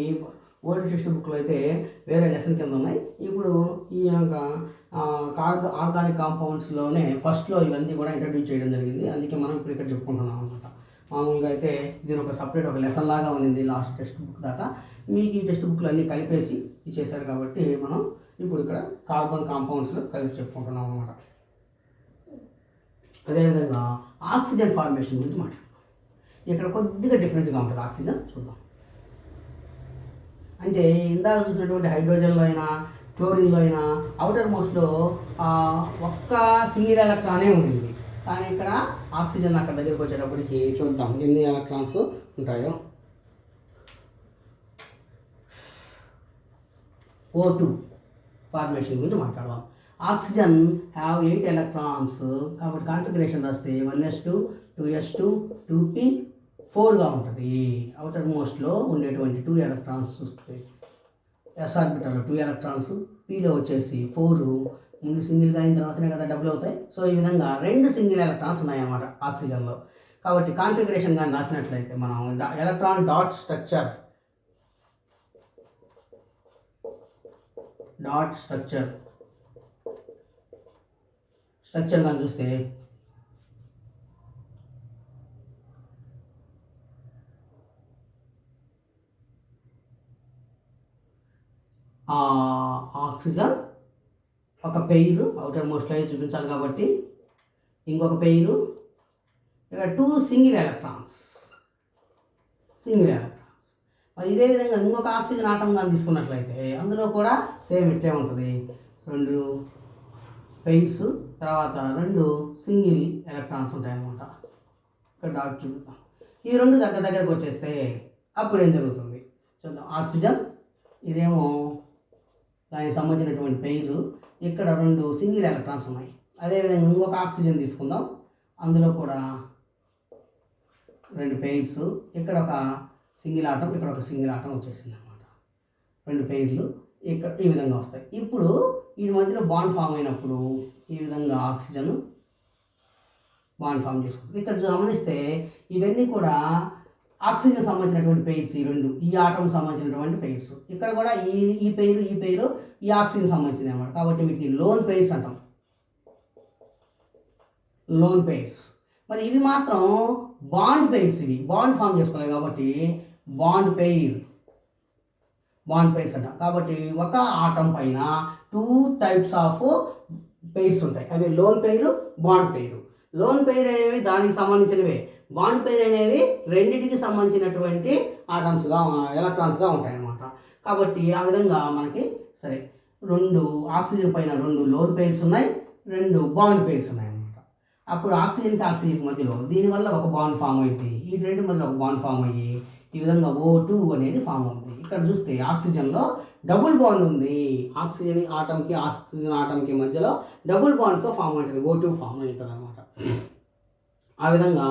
ఓల్డ్ టెక్స్ట్ బుక్లో అయితే వేరే లెసన్ కింద ఉన్నాయి. ఇప్పుడు ఈ యొక్క ఆర్గానిక్ కాంపౌండ్స్లోనే ఫస్ట్లో ఇవన్నీ కూడా ఇంట్రడ్యూస్ చేయడం జరిగింది, అందుకే మనం ఇప్పుడు ఇక్కడ చెప్పుకుంటున్నాం అనమాట. మామూలుగా అయితే దీని ఒక సపరేట్ ఒక లెసన్ లాగా ఉంది లాస్ట్ టెక్స్ట్ బుక్ దాకా. మీకు ఈ టెక్స్ట్ బుక్లు అన్నీ కలిపేసి ఇచ్చేసారు కాబట్టి మనం ఇప్పుడు ఇక్కడ కార్బన్ కాంపౌండ్స్లో కలిపి చెప్పుకుంటున్నాం అనమాట. అదేవిధంగా ఆక్సిజన్ ఫార్మేషన్ గురించి మాట్లాడుతాం. ఇక్కడ కొద్దిగా డిఫరెంట్గా ఉంటుంది ఆక్సిజన్, చూద్దాం. అంటే ఇందాక చూసినటువంటి హైడ్రోజన్లో అయినా క్లోరిన్లో అయినా అవుటర్ మోస్ట్లో ఒక్క సింగిల్ ఎలక్ట్రానే ఉంది, కానీ ఇక్కడ ఆక్సిజన్ అక్కడ దగ్గరికి వచ్చేటప్పటికి చూద్దాం ఎన్ని ఎలక్ట్రాన్స్ ఉంటాయో. O2 ఫార్మేషన్ గురించి మాట్లాడదాం. ఆక్సిజన్ హ్యావ్ 8 ఎలక్ట్రాన్స్, కాబట్టి కాన్ఫిగరేషన్ రాస్తే 1s2 2s2 2p4గా ఉంటుంది. అవుటర్ మోస్ట్లో ఉండేటువంటి 2 ఎలక్ట్రాన్స్ చూస్తే ఎస్ ఆర్బిటల్లో 2 ఎలక్ట్రాన్స్, పీలో వచ్చేసి 4, ముందు సింగిల్గా అయిన తర్వాతనే కదా డబుల్ అవుతాయి. సో ఈ విధంగా 2 సింగిల్ ఎలక్ట్రాన్స్ ఉన్నాయన్నమాట ఆక్సిజన్లో. కాబట్టి కాన్ఫిగరేషన్ కానీ రాసినట్లయితే మనం ఎలక్ట్రాన్ డాట్ స్ట్రక్చర్ కానీ చూస్తే ఆక్సిజన్ ఒక పెయిర్ అవుటర్ మోస్ట్లో చూపించాలి కాబట్టి ఇంకొక పెయిరు, ఇక్కడ 2 సింగిల్ ఎలక్ట్రాన్స్. మరి ఇదే విధంగా ఇంకొక ఆక్సిజన్ ఆటం కానీ తీసుకున్నట్లయితే అందులో కూడా సేమ్ ఇట్లే ఉంటుంది, 2 పెయిర్స్, తర్వాత 2 సింగిల్ ఎలక్ట్రాన్స్ ఉంటాయన్నమాట. ఇక్కడ డాట్ చూపుతాం. ఈ 2 దగ్గరకు వచ్చేస్తే అప్పుడు ఏం జరుగుతుంది చూద్దాం. ఆక్సిజన్ ఇదేమో దానికి సంబంధించినటువంటి పెయిర్, ఇక్కడ 2 సింగిల్ ఎలక్ట్రాన్స్ ఉన్నాయి. అదేవిధంగా ఇంకొక ఆక్సిజన్ తీసుకుందాం, అందులో కూడా 2 పెయిర్స్, ఇక్కడ ఒక సింగిల్ ఆటం, ఇక్కడ ఒక సింగిల్ ఆటం వచ్చేసింది అనమాట. 2 పెయిర్లు ఇక్కడ ఈ విధంగా వస్తాయి. ఇప్పుడు వీటి మధ్యలో బాండ్ ఫామ్ అయినప్పుడు ఈ విధంగా ఆక్సిజన్ బాండ్ ఫామ్ చేసుకుంటుంది. ఇక్కడ గమనిస్తే ఇవన్నీ కూడా ఆక్సిజన్ సంబంధించినటువంటి పెయిర్స్, ఈ 2 ఈ ఆటం సంబంధించినటువంటి పెయిర్స్. ఇక్కడ కూడా ఈ పెయిర్ ఈ ఆక్సిజన్ సంబంధించింది అనమాట. కాబట్టి వీటిని లోన్ పెయిర్స్ అంటాం, లోన్ పెయిర్స్. మరి ఇవి మాత్రం బాండ్ పెయిర్స్, ఇవి బాండ్ ఫామ్ చేసుకోలేదు కాబట్టి బాండ్ పెయిర్స్ అంటాం. కాబట్టి ఒక ఆటం పైన 2 టైప్స్ ఆఫ్ పెయిర్స్ ఉంటాయి, అవి loan pair, bond pair. Loan pair అనేవి దానికి సంబంధించినవే, బాండ్ పెయిర్ అనేవి రెండింటికి సంబంధించినటువంటి ఆటమ్స్గా ఎలక్ట్రాన్స్గా ఉంటాయి అన్నమాట. కాబట్టి ఆ విధంగా మనకి సరే 2 ఆక్సిజన్ పైన 2 లోన్ పెయిర్స్ ఉన్నాయి, 2 బాండ్ పెయిర్స్ ఉన్నాయి అన్నమాట. అప్పుడు ఆక్సిజన్ మధ్యలో దీనివల్ల ఒక బాండ్ ఫామ్ అయింది, ఈ 2 మధ్యలో ఒక బాండ్ ఫామ్ అయ్యి ఈ విధంగా O2 అనేది ఫామ్ అవుతుంది. ఇక్కడ చూస్తే ఆక్సిజన్లో డబుల్ బాండ్ ఉంది, ఆక్సిజన్ ఆటంకి మధ్యలో డబుల్ బాండ్తో ఫామ్ అవుతుంది, O2 ఫామ్ అవుతుంది అనమాట. ఆ విధంగా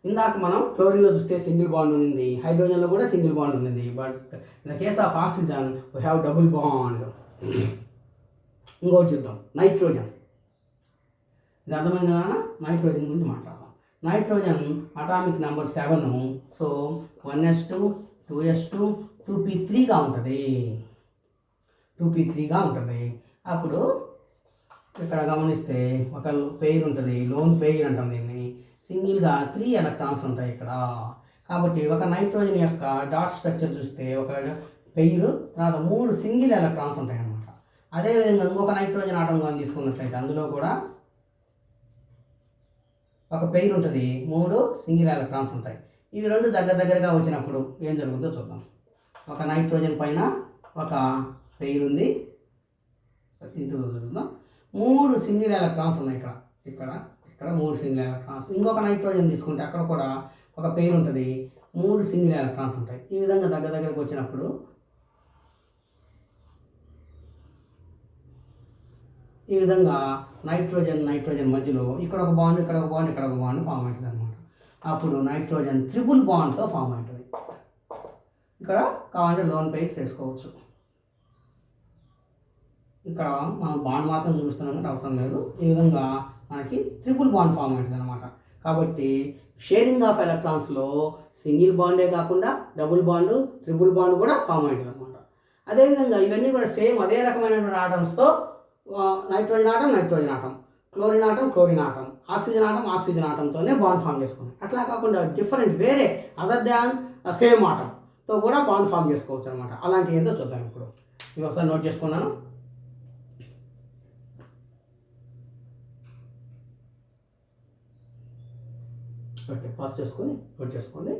ఇందాక మనం క్లోరిన్లో చూస్తే సింగిల్ బాండ్ ఉంది, హైడ్రోజన్లో కూడా సింగిల్ బాండ్ ఉంది. But in the case of oxygen we have double bond. ఇంకోటి చూద్దాం, నైట్రోజన్. ఇది అర్థమైంది కదా, నైట్రోజన్ గురించి మాట్లాడదాం. Nitrogen atomic number 7, so 1s2 2s2 2p3గా ఉంటుంది, 2p3గా ఉంటుంది. అప్పుడు ఇక్కడ గమనిస్తే ఒక పెయిర్ ఉంటుంది, లోన్ పెయిర్ అంటాం దీన్ని. సింగిల్గా 3 ఎలక్ట్రాన్స్ ఉంటాయి ఇక్కడ. కాబట్టి ఒక నైట్రోజన్ యొక్క డాట్ స్ట్రక్చర్ చూస్తే ఒక పెయిర్, తర్వాత 3 సింగిల్ ఎలక్ట్రాన్స్ ఉంటాయి అన్నమాట. అదేవిధంగా ఇంకొక నైట్రోజన్ ఆటం కానీ తీసుకున్నట్లయితే అందులో కూడా ఒక పెయిర్ ఉంటుంది, 3 సింగిల్ ఎలక్ట్రాన్స్ ఉంటాయి. ఇవి రెండు దగ్గరగా వచ్చినప్పుడు ఏం జరుగుతుందో చూద్దాం. ఒక నైట్రోజన్ పైన ఒక పెయిర్ ఉంది, జరుగుతుందా, 3 సింగిల్ ఎలక్ట్రాన్స్ ఉన్నాయి ఇక్కడ ఇక్కడ ఇక్కడ 3 సింగిల్ ఎలక్ట్రాన్స్. ఇంకొక నైట్రోజన్ తీసుకుంటే అక్కడ కూడా ఒక పెయిర్ ఉంటుంది, 3 సింగిల్ ఎలక్ట్రాన్స్ ఉంటాయి. ఈ విధంగా దగ్గరకు వచ్చినప్పుడు ఈ విధంగా నైట్రోజన్ మధ్యలో ఇక్కడ ఒక బాండ్, ఇక్కడ ఒక బాండ్, ఇక్కడ ఒక బాండ్ ఫామ్ అవుతుంది అనమాట. అప్పుడు నైట్రోజన్ ట్రిపుల్ బాండ్తో ఫామ్ అవుతుంది. ఇక్కడ కావాలంటే లోన్ పెయిర్స్ చేసుకోవచ్చు. ఇక్కడ మనం బాండ్ మాత్రం చూపిస్తున్నాం అంటే అవసరం లేదు. ఈ విధంగా మనకి ట్రిపుల్ బాండ్ ఫామ్ అవుతుంది అనమాట. కాబట్టి షేరింగ్ ఆఫ్ ఎలక్ట్రాన్స్లో సింగిల్ బాండే కాకుండా డబుల్ బాండ్, ట్రిపుల్ బాండ్ కూడా ఫామ్ అవుతుంది అనమాట. అదేవిధంగా ఇవన్నీ కూడా సేమ్ అదే రకమైనటువంటి ఆటమ్స్తో nitrogen atom, chlorine atom, oxygen ఆటంతోనే బాండ్ ఫామ్ చేసుకున్నాం. అట్లా కాకుండా డిఫరెంట్ వేరే అదర్ దాన్ సేమ్ ఆటంతో కూడా బాండ్ ఫామ్ చేసుకోవచ్చు అనమాట. అలాంటివి ఏంటో చూద్దాం ఇప్పుడు. ఇవి ఒకసారి నోట్ చేసుకున్నాను. ఓకే, పాస్ చేసుకొని నోట్ చేసుకోండి.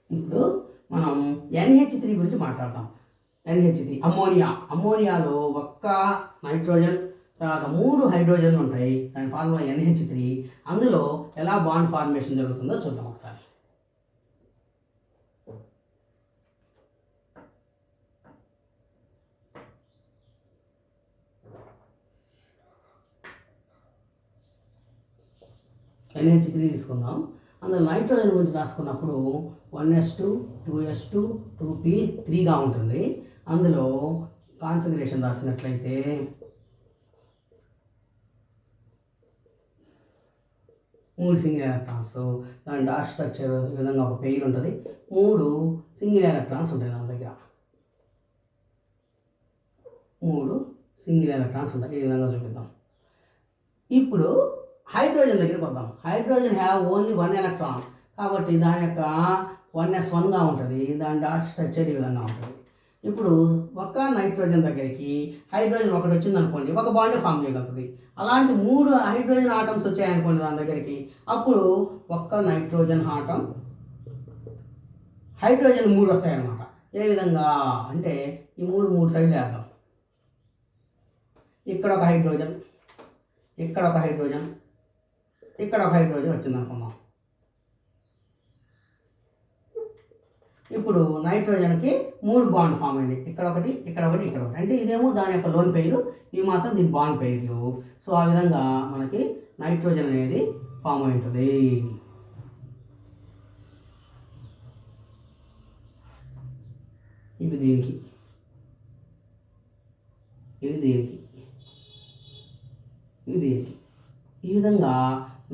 ఇప్పుడు మనం NH3 గురించి మాట్లాడదాం. NH3 అమ్మోనియాలో ఒక్క నైట్రోజన్, తర్వాత 3 హైడ్రోజన్లు ఉంటాయి. దాని ఫార్ములా NH3. అందులో ఎలా బాండ్ ఫార్మేషన్ జరుగుతుందో చూద్దాం ఒకసారి. NH3 తీసుకుందాం. అందులో నైట్రోజన్ గురించి రాసుకున్నప్పుడు 1s2 2s2 2p3గా ఉంటుంది. అందులో కాన్ఫిగరేషన్ రాసినట్లయితే మూడు సింగిల్ ఎలక్ట్రాన్స్, దాని డాట్ స్ట్రక్చర్ ఈ విధంగా ఒక పెయిర్ ఉంటుంది, 3 సింగిల్ ఎలక్ట్రాన్స్ ఉంటాయి దాని దగ్గర, 3 సింగిల్ ఎలక్ట్రాన్స్ ఉంటాయి. ఈ విధంగా చూపిద్దాం. ఇప్పుడు హైడ్రోజన్ దగ్గరికి వద్దాం. హైడ్రోజన్ హ్యావ్ ఓన్లీ 1 ఎలక్ట్రాన్, కాబట్టి దాని యొక్క 1s1గా ఉంటుంది. దాని డాట్ స్ట్రక్చర్ ఈ విధంగా ఉంటుంది. ఇప్పుడు ఒక్క నైట్రోజన్ దగ్గరికి హైడ్రోజన్ ఒకటి వచ్చింది అనుకోండి, ఒక బాండే ఫామ్ చేయగలుగుతుంది. అలాంటి 3 హైడ్రోజన్ ఆటమ్స్ వచ్చాయనుకోండి దాని దగ్గరికి, అప్పుడు ఒక్క నైట్రోజన్ ఆటం, హైడ్రోజన్ 3 వస్తాయన్నమాట. ఏ విధంగా అంటే ఈ 3 సైడ్లు వేద్దాం. ఇక్కడ ఒక హైడ్రోజన్, ఇక్కడ ఒక హైడ్రోజన్, ఇక్కడ ఒక హైడ్రోజన్ వచ్చింది అనుకుందాం. ఇప్పుడు నైట్రోజన్కి 3 బాండ్ ఫామ్ అయింది. ఇక్కడ ఒకటి, ఇక్కడ ఒకటి, ఇక్కడ ఒకటి. అంటే ఇదేమో దాని యొక్క లోన్ పెయిర్, ఇవి మాత్రం దీని బాండ్ పెయిర్లు. సో ఆ విధంగా మనకి నైట్రోజన్ అనేది ఫామ్ అయి ఉంటుంది. ఇవి దీనికి, ఇవి దీనికి, ఇవి దీనికి. ఈ విధంగా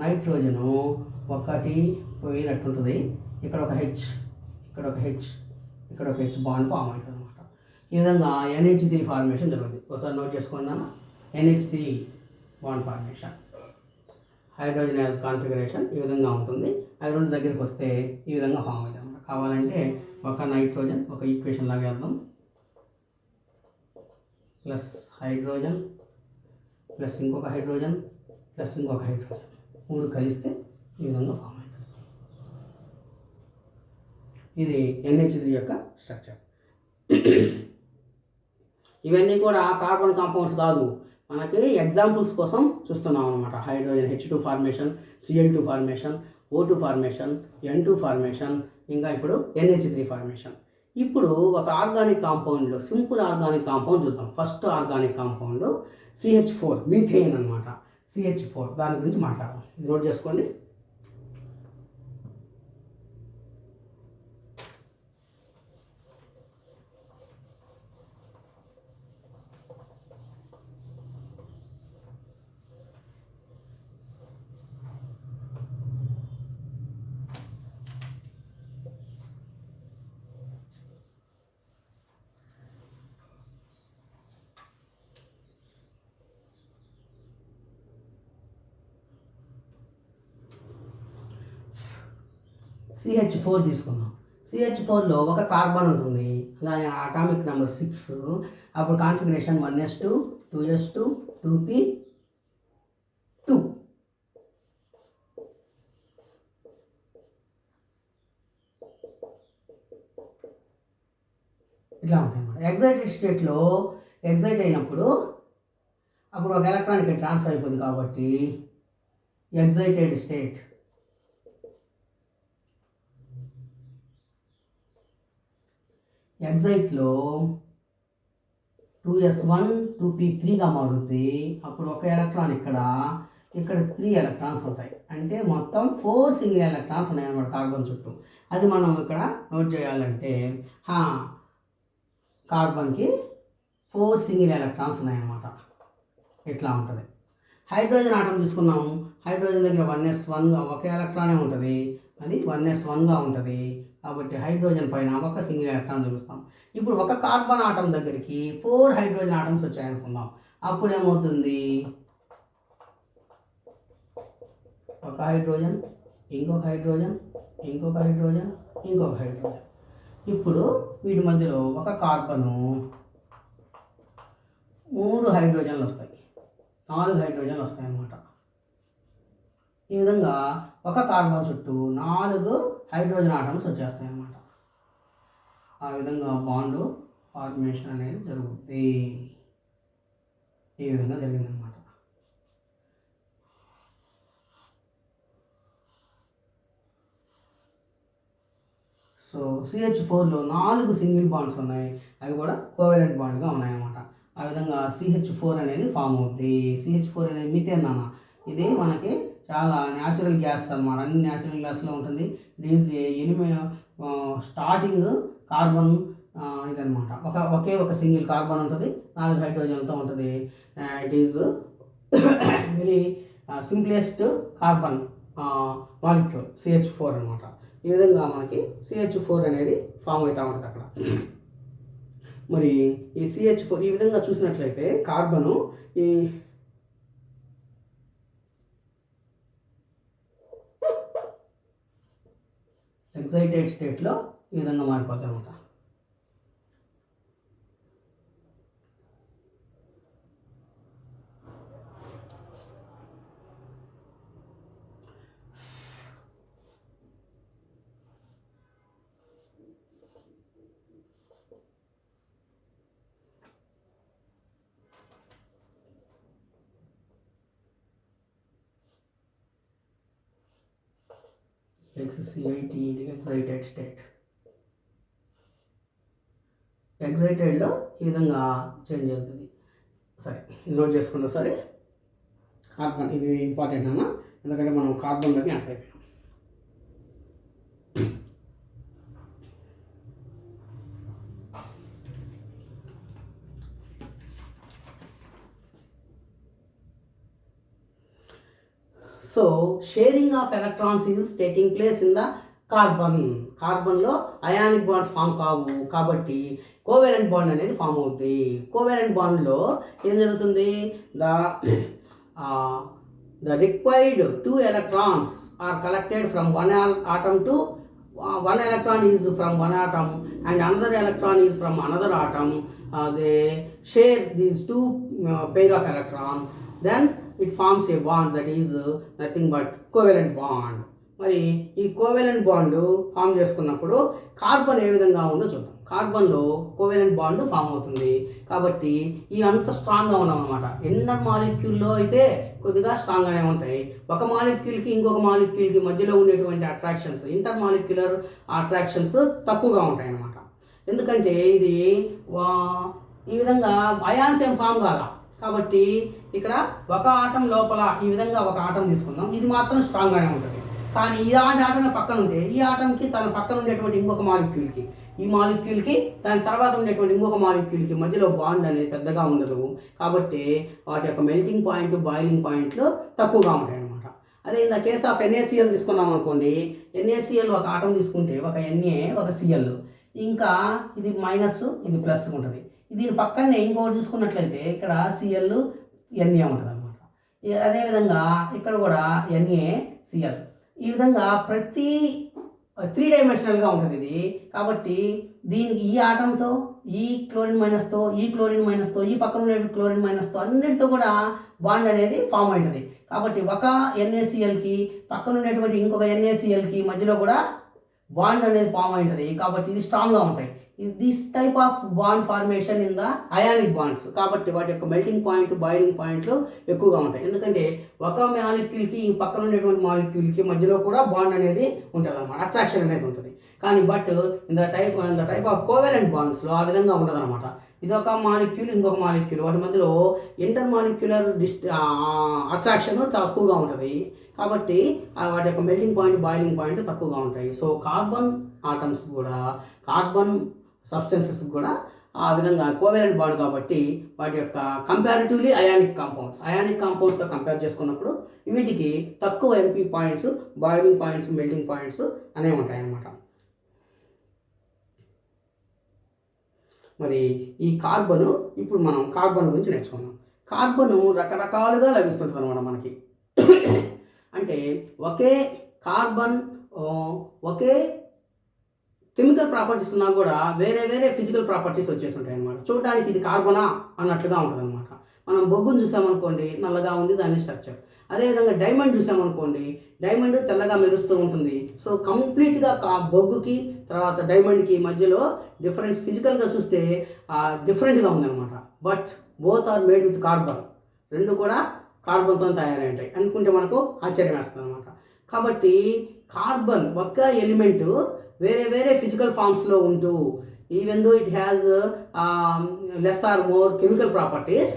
నైట్రోజను ఒకటి పోయినట్టుంటుంది. ఇక్కడ ఒక హెచ్, ఇక్కడ ఒక హెచ్, ఇక్కడ ఒక హెచ్ బాండ్ ఫామ్ అవుతుంది అనమాట. ఈ విధంగా NH3 ఫార్మేషన్ జరుగుతుంది. ఒకసారి నోట్ చేసుకున్నాను. NH3 bond formation, hydrogen as configuration ఈ విధంగా ఉంటుంది. అవి రెండు దగ్గరికి వస్తే ఈ విధంగా ఫామ్ అవుతుంది అనమాట. కావాలంటే ఒక నైట్రోజన్ ఒక ఈక్వేషన్ లాగా వేద్దాం, ప్లస్ హైడ్రోజన్ ప్లస్ ఇంకొక హైడ్రోజన్ ప్లస్ ఇంకొక హైడ్రోజన్, 3 కలిస్తే ఈ విధంగా ఫామ్ అవుతుంది. ఇది NH3 యొక్క స్ట్రక్చర్. ఇవన్నీ కూడా కార్బన్ కాంపౌండ్స్ కాదు, మనకి ఎగ్జాంపుల్స్ కోసం చూస్తున్నాం అనమాట. Hydrogen H2 formation, Cl2 formation, O2 formation, N2 formation, ఇంకా ఇప్పుడు NH3 ఫార్మేషన్. ఇప్పుడు ఒక ఆర్గానిక్ కాంపౌండ్లో సింపుల్ ఆర్గానిక్ కాంపౌండ్ చూద్దాం. First organic compound CH4, methane అనమాట. CH4 దాని గురించి మాట్లాడదాం. నోట్ చేసుకోండి. CH4 తీసుకున్నాం. CH4లో ఒక కార్బన్ ఉంటుంది, దాని అటామిక్ నెంబర్ 6. అప్పుడు కాన్ఫిగరేషన్ 1s2 2s2 2p2. ఇట్లా ఉంటాయి అన్నమాట. ఎగ్జైటెడ్ స్టేట్లో ఎగ్జైట్ అయినప్పుడు అప్పుడు ఒక ఎలక్ట్రాన్ ఇక్కడ ట్రాన్స్ఫర్ అయిపోతుంది కాబట్టి ఎగ్జైటెడ్ స్టేట్. ఎగ్జైట్లో 2s1 2p3గా మారుతుంది. అప్పుడు ఒక ఎలక్ట్రాన్ ఇక్కడ 3 ఎలక్ట్రాన్స్ ఉంటాయి. అంటే మొత్తం 4 సింగిల్ ఎలక్ట్రాన్స్ ఉన్నాయి అన్నమాట కార్బన్ చుట్టూ. అది మనం ఇక్కడ నోట్ చేయాలంటే కార్బన్కి 4 సింగిల్ ఎలక్ట్రాన్స్ ఉన్నాయన్నమాట. ఇట్లా ఉంటుంది. హైడ్రోజన్ ఆటం తీసుకున్నాము. హైడ్రోజన్ దగ్గర 1s1గా ఒక ఎలక్ట్రానే ఉంటుంది, అది 1s1గా ఉంటుంది. కాబట్టి హైడ్రోజన్ పైన ఒక సింగిల్ ఎలక్ట్రాన్ చూపిస్తాం. ఇప్పుడు ఒక కార్బన్ ఆటం దగ్గరికి 4 హైడ్రోజన్ ఆటమ్స్ వచ్చాయనుకుందాం. అప్పుడు ఏమవుతుంది, ఒక హైడ్రోజన్, ఇంకొక హైడ్రోజన్, ఇంకొక హైడ్రోజన్, ఇంకొక హైడ్రోజన్. ఇప్పుడు వీటి మధ్యలో ఒక కార్బను 3 హైడ్రోజన్లు వస్తాయి, 4 హైడ్రోజన్లు వస్తాయి అన్నమాట. ఈ విధంగా ఒక కార్బన్ చుట్టూ 4 హైడ్రోజన్ ఆటమ్స్ వచ్చేస్తాయి అన్నమాట. ఆ విధంగా బాండ్ ఫార్మేషన్ అనేది జరుగుతుంది. ఈ విధంగా జరిగిందన్నమాట. సో CH4లో 4 సింగిల్ బాండ్స్ ఉన్నాయి, అవి కూడా కోవెలెంట్ బాండ్గా ఉన్నాయన్నమాట. ఆ విధంగా CH4 అనేది ఫామ్ అవుతుంది. CH4 అనేది మీథేన్ అన్న, ఇది మనకి చాలా న్యాచురల్ గ్యాస్ అన్నమాట. అన్ని న్యాచురల్ గ్యాస్లో ఉంటుంది. స్టార్టింగ్ కార్బన్ ఇదనమాట. ఒకే ఒక సింగిల్ కార్బన్ ఉంటుంది, 4 హైడ్రోజన్తో ఉంటుంది. It is very simplest carbon molecule CH4 అనమాట. ఈ విధంగా మనకి CH4 అనేది ఫామ్ అవుతూ ఉంటుంది అక్కడ. మరి ఈ CH4 ఈ విధంగా చూసినట్లయితే కార్బను ఈ ఎగ్జైటెడ్ స్టేట్లో ఈ విధంగా మారిపోతుంది అనమాట. XCIT excited state. ఎగ్జైటెడ్లో ఈ విధంగా చేంజ్ అవుతుంది. సరే, నోట్ చేసుకుంటాం. సరే, కార్బన్ ఇది ఇంపార్టెంట్ అన్న, ఎందుకంటే మనం కార్బన్లోకి ఎంటర్ అయిపోయాం. So sharing of electrons is taking place in the carbon. కార్బన్లో అయానిక్ బాండ్స్ ఫామ్ కావు కాబట్టి కోవెలెంట్ బాండ్ అనేది ఫామ్ అవుతుంది. కోవెలెంట్ బాండ్లో ఏం జరుగుతుంది, the required 2 electrons are collected from one atom to one electron is from one atom and another electron is from another atom. They share these 2 pair of electrons, then it forms a bond that is nothing but covalent bond. మరి ఈ covalent bond form చేసుకున్నప్పుడు carbon ఏ విధంగా ఉందో చూద్దాం. కార్బన్లో covalent bond form అవుతుంది కాబట్టి ఈ అంత స్ట్రాంగ్గా ఉన్నాం అనమాట. ఇన్నర్ మాలిక్యూల్లో అయితే కొద్దిగా స్ట్రాంగ్గానే ఉంటాయి. ఒక మాలిక్యూల్కి ఇంకొక మాలిక్యూల్కి మధ్యలో ఉండేటువంటి అట్రాక్షన్స్, ఇంటర్ మాలిక్యులర్ అట్రాక్షన్స్ తక్కువగా ఉంటాయి అన్నమాట. ఎందుకంటే ఇది ఈ విధంగా అయాన్స్ ఏం ఫామ్ కాదా కాబట్టి ఇక్కడ ఒక ఆటం లోపల ఈ విధంగా ఒక ఆటం తీసుకుందాం, ఇది మాత్రం స్ట్రాంగ్గానే ఉంటుంది. కానీ ఈ ఆటమే పక్కన ఉంటే ఈ ఆటంకి తన పక్కన ఉండేటువంటి ఇంకొక మాలిక్యూల్కి, ఈ మాలిక్యూల్కి దాని తర్వాత ఉండేటువంటి ఇంకొక మాలిక్యూల్కి మధ్యలో బాండ్ అనేది పెద్దగా ఉండదు. కాబట్టి వాటి యొక్క మెల్టింగ్ పాయింట్, బాయిలింగ్ పాయింట్లు తక్కువగా ఉంటాయి అన్నమాట. అదే in the case of NaCl తీసుకున్నాం అనుకోండి, NaCl ఒక ఆటం తీసుకుంటే ఒక Na ఒక Cl, ఇంకా ఇది మైనస్ ఇది ప్లస్ ఉంటుంది. దీని పక్కనే ఇంకోటి చూసుకున్నట్లయితే ఇక్కడ Cl Na ఉంటుంది అనమాట. అదేవిధంగా ఇక్కడ కూడా NaCl. ఈ విధంగా ప్రతి 3 డైమెన్షనల్గా ఉంటుంది ఇది. కాబట్టి దీనికి ఈ ఆటంతో ఈ క్లోరిన్ మైనస్తో ఈ క్లోరిన్ మైనస్తో ఈ పక్కన ఉండే క్లోరిన్ మైనస్తో అన్నిటితో కూడా బాండ్ అనేది ఫామ్ అవుతుంది. కాబట్టి ఒక NaClకి పక్కన ఉండేటువంటి ఇంకొక NaClకి మధ్యలో కూడా బాండ్ అనేది ఫామ్ అవుతుంది. కాబట్టి ఇది స్ట్రాంగ్గా ఉంటాయి. This type of bond formation in the ionic bonds. కాబట్టి వాటి యొక్క మెల్టింగ్ పాయింట్, బాయిలింగ్ పాయింట్లు ఎక్కువగా ఉంటాయి. ఎందుకంటే ఒక మాలిక్యూల్కి ఈ పక్కన ఉండేటువంటి మాలిక్యూల్కి మధ్యలో కూడా బాండ్ అనేది ఉంటుంది అనమాట, అట్రాక్షన్ అనేది ఉంటుంది. కానీ but in the type of covalent బాండ్స్లో ఆ విధంగా ఉండదు అనమాట. ఇదొక మాలిక్యూల్, ఇంకొక మాలిక్యూల్, వాటి మధ్యలో ఇంటర్ మాలిక్యులర్ అట్రాక్షన్ తక్కువగా ఉంటుంది. కాబట్టి వాటి యొక్క మెల్టింగ్ పాయింట్, బాయిలింగ్ పాయింట్ తక్కువగా ఉంటాయి. సో కార్బన్ ఆటమ్స్ కూడా, కార్బన్ సబ్స్టెన్సెస్ కూడా ఆ విధంగా కోవెలెంట్ బాండ్ కాబట్టి వాటి యొక్క కంపారిటివ్లీ అయానిక్ కాంపౌండ్స్తో కంపేర్ చేసుకున్నప్పుడు వీటికి తక్కువ MP points, boiling points, melting points అనేవి ఉంటాయి అన్నమాట. మరి ఈ కార్బను, ఇప్పుడు మనం కార్బన్ గురించి నేర్చుకున్నాం. కార్బను రకరకాలుగా లభిస్తుంటుంది అనమాట మనకి. అంటే ఒకే కార్బన్ ఒకే కెమికల్ ప్రాపర్టీస్ ఉన్నా కూడా వేరే వేరే ఫిజికల్ ప్రాపర్టీస్ వచ్చేసి ఉంటాయి అన్నమాట. చూడడానికి ఇది కార్బనా అన్నట్లుగా ఉంటుంది అనమాట. మనం బొగ్గును చూసామనుకోండి, నల్లగా ఉంది దాని స్ట్రక్చర్. అదేవిధంగా డైమండ్ చూసామనుకోండి, డైమండ్ తెల్లగా మెరుస్తూ ఉంటుంది. సో కంప్లీట్గా బొగ్గుకి తర్వాత డైమండ్కి మధ్యలో డిఫరెన్స్ ఫిజికల్గా చూస్తే డిఫరెంట్గా ఉందన్నమాట. But both are made with carbon. రెండు కూడా కార్బన్తో తయారై ఉంటాయి అనుకుంటే మనకు ఆశ్చర్యం వేస్తుంది అనమాట. కాబట్టి కార్బన్ ఒక్క ఎలిమెంట్ వేరే వేరే ఫిజికల్ ఫామ్స్లో ఉంటూ, even though it has less or more chemical properties,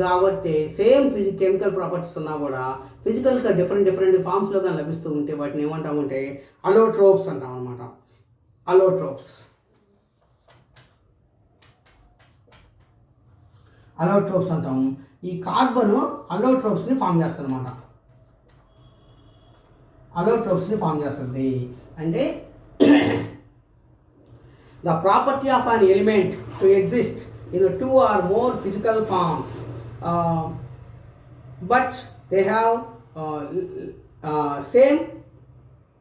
కాబట్టి సేమ్ కెమికల్ ప్రాపర్టీస్ ఉన్నా కూడా ఫిజికల్గా డిఫరెంట్ ఫామ్స్లో కానీ లభిస్తూ ఉంటే వాటిని ఏమంటామంటే అలోట్రోప్స్ అంటాం అనమాట. అలోట్రోప్స్ అంటాం. ఈ కార్బన్ అలోట్రోప్స్ని ఫామ్ చేస్తుంది. అంటే the property of an element to exist in 2 or more physical forms, but they have same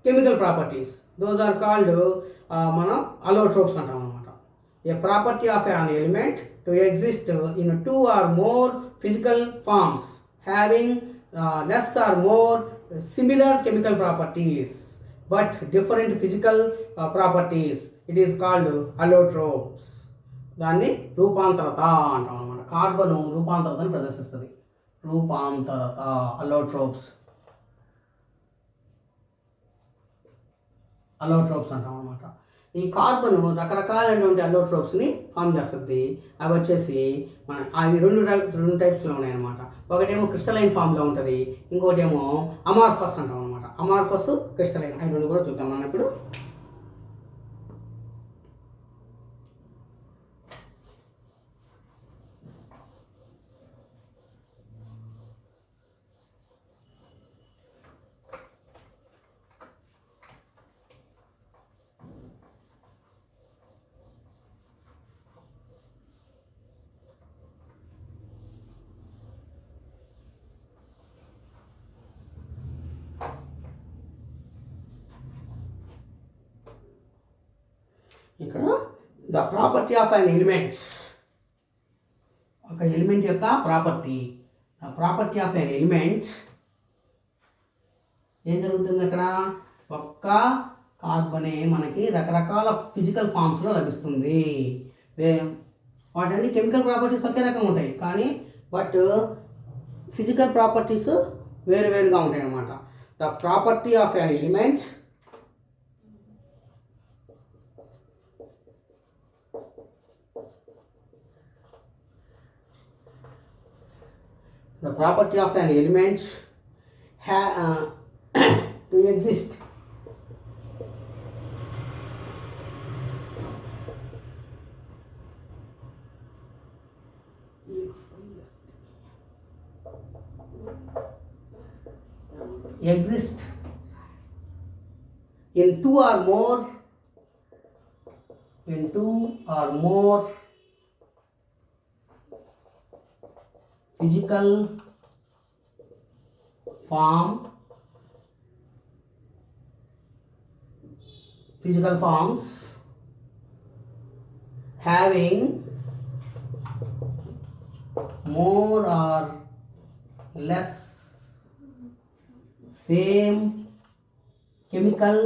chemical properties. Those are called మనం allotropes అంటాం అన్నమాట. A property of an element to exist in 2 or more physical forms having less or more similar chemical properties but different physical properties. It is called allotropes. దాన్ని రూపాంతరత అంటాం అన్నమాట. Carbon రూపాంతరతను ప్రదర్శిస్తుంది. రూపాంతరత అలోట్రోప్స్ అంటాం అన్నమాట. ఈ కార్బను రకరకాలైనటువంటి అలోట్రోప్స్ని ఫామ్ చేస్తుంది. అవి వచ్చేసి అవి రెండు టైప్స్లో ఉన్నాయన్నమాట. ఒకటేమో క్రిస్టలైన్ ఫామ్లో ఉంటుంది, ఇంకోటేమో అమార్ఫస్ అంటాం అనమాట. అమార్ఫస్, క్రిస్టలైన్ అవి రెండు కూడా చూద్దాం మనం ఇప్పుడు. ఇక్కడ the property of an element, ఒక ఎలిమెంట్ యొక్క property. The property of an element ఏం జరుగుతుంది అక్కడ? ఒక్క కార్బనే మనకి రకరకాల ఫిజికల్ ఫామ్స్లో లభిస్తుంది. వాటన్ని కెమికల్ ప్రాపర్టీస్ ఒకే రకంగా ఉంటాయి, కానీ బట్ ఫిజికల్ ప్రాపర్టీస్ వేరువేరుగా ఉంటాయి అన్నమాట. The property of an element to exist in two or more physical form physical forms having more or less same chemical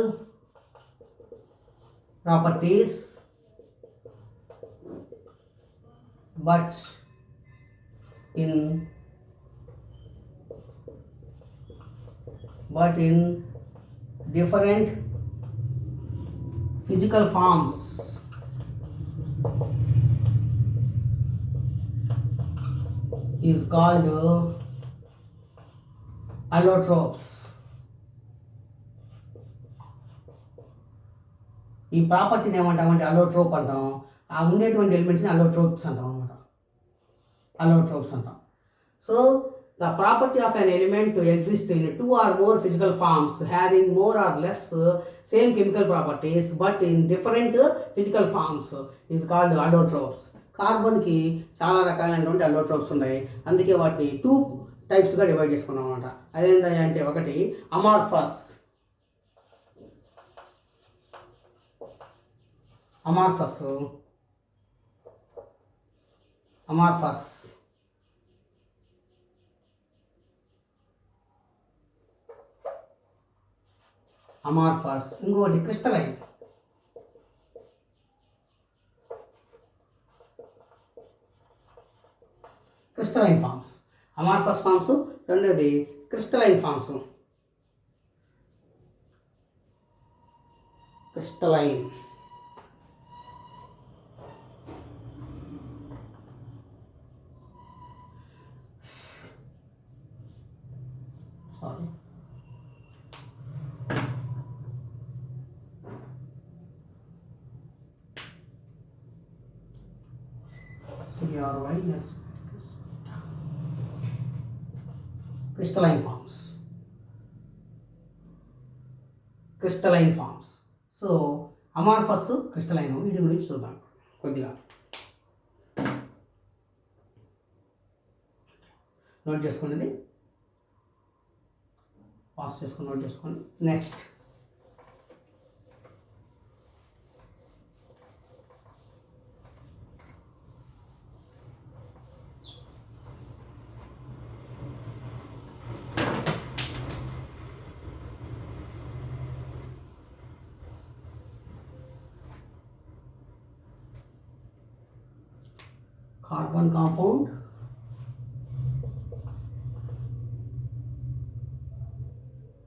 properties but in different physical forms is called allotropes. ఈ ప్రాపర్టీని ఏమంటామంటే అలోట్రోప్ అంటాం. ఆ ఉండేటువంటి ఎలిమెంట్స్ని అలోట్రోప్స్ అంటాం అనమాట. అలోట్రోప్స్ అంటాం. So the property of an element to exist in two or more physical forms having more or less same chemical properties but in different physical forms is called allotropes. కార్బన్కి చాలా రకాలైనటువంటి అలోట్రోప్స్ ఉన్నాయి. అందుకే వాటిని 2 టైప్స్గా డివైడ్ చేసుకున్నాం అనమాట. అదేంటంటే ఒకటి అమార్ఫస్ ఇంకోటి క్రిస్టలైన్. Forms amorphous forms. రెండోది crystalline forms. Crystalline crystalline forms. So amorphous, crystalline, వీటి గురించి చూద్దాం కొద్దిగా. నోట్ చేసుకోండి, పాస్ చేసుకొని నోట్ చేసుకోండి. నెక్స్ట్ కార్బన్ కాంపౌండ్,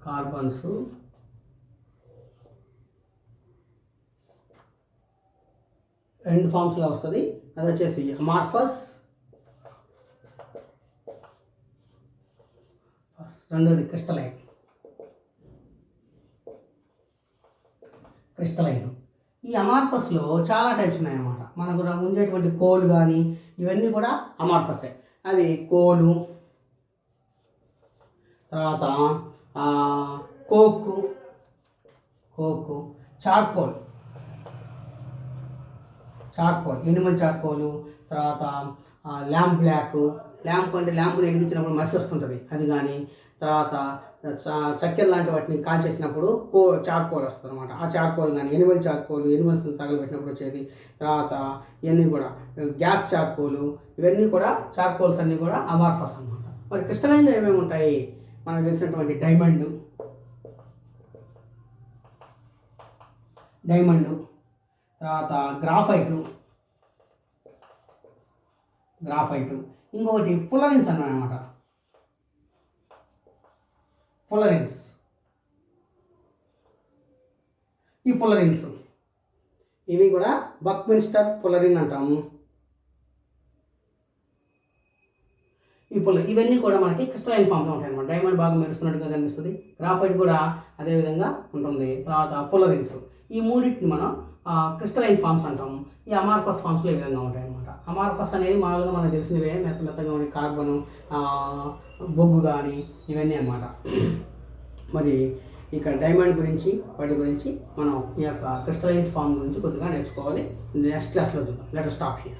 కార్బన్స్, రెండు ఫార్మ్స్లో వస్తుంది. అది వచ్చేసి అమార్ఫస్, రెండోది క్రిస్టలైన్. ఈ అమార్ఫస్లో చాలా టైప్స్ ఉన్నాయన్నమాట. మనకు ఉండేటువంటి కోల్ కానీ ఇవన్నీ కూడా అమార్ఫసే. అవి కోలు, తర్వాత కోకు, చార్కోల్, ఎనిమల్ చార్కోలు, తర్వాత ల్యాంప్ బ్లాక్. ల్యాంప్ అంటే ల్యాంప్ని వెలిగించినప్పుడు మసి వస్తుంటుంది అది కానీ, తర్వాత చక్కెర లాంటి వాటిని కాల్చేసినప్పుడు చార్కోల్ వస్తుంది అనమాట. ఆ చార్కోల్ కానీ ఎనిమల్ చార్కోలు, ఎనిమల్స్ తగలబెట్టినప్పుడు వచ్చేది. తర్వాత ఇవన్నీ కూడా గ్యాస్ చార్కోలు, ఇవన్నీ కూడా చార్కోల్స్ అన్నీ కూడా అమార్ఫస్ అనమాట. మరి క్రిస్టలైన్లో ఏమేమి ఉంటాయి? మనకు తెలిసినటువంటి డైమండ్, తర్వాత గ్రాఫైటు, ఇంకొకటి పుల్లరిన్స్ అన్నమాట. ఈ పుల్లరిన్స్ ఇవి కూడా బక్మిన్స్టర్ పుల్లరిన్ అంటాము. ఇవన్నీ కూడా మనకి క్రిస్టలైన్ ఫామ్లో ఉంటాయి అన్నమాట. డైమండ్ బాగా మెరుస్తున్నట్టుగా కనిపిస్తుంది, గ్రాఫైట్ కూడా అదేవిధంగా ఉంటుంది. తర్వాత పుల్లరిన్స్, ఈ మూడింటిని మనం క్రిస్టలైన్ ఫామ్స్ అంటాము. ఈ అమార్ఫస్ ఫామ్స్లో ఈ విధంగా ఉంటాయి అన్నమాట. అమార్ఫస్ అనేది మామూలుగా మనకు తెలిసినవే, మెత్తగా ఉండే కార్బను, బొగ్గు కానీ ఇవన్నీ అన్నమాట. మరి ఇక డైమండ్ గురించి, వాటి గురించి మనం ఈ యొక్క క్రిస్టలైన్ ఫామ్ గురించి కొద్దిగా నేర్చుకోవాలి. నెక్స్ట్ క్లాస్లో చూద్దాం. Let us stop here.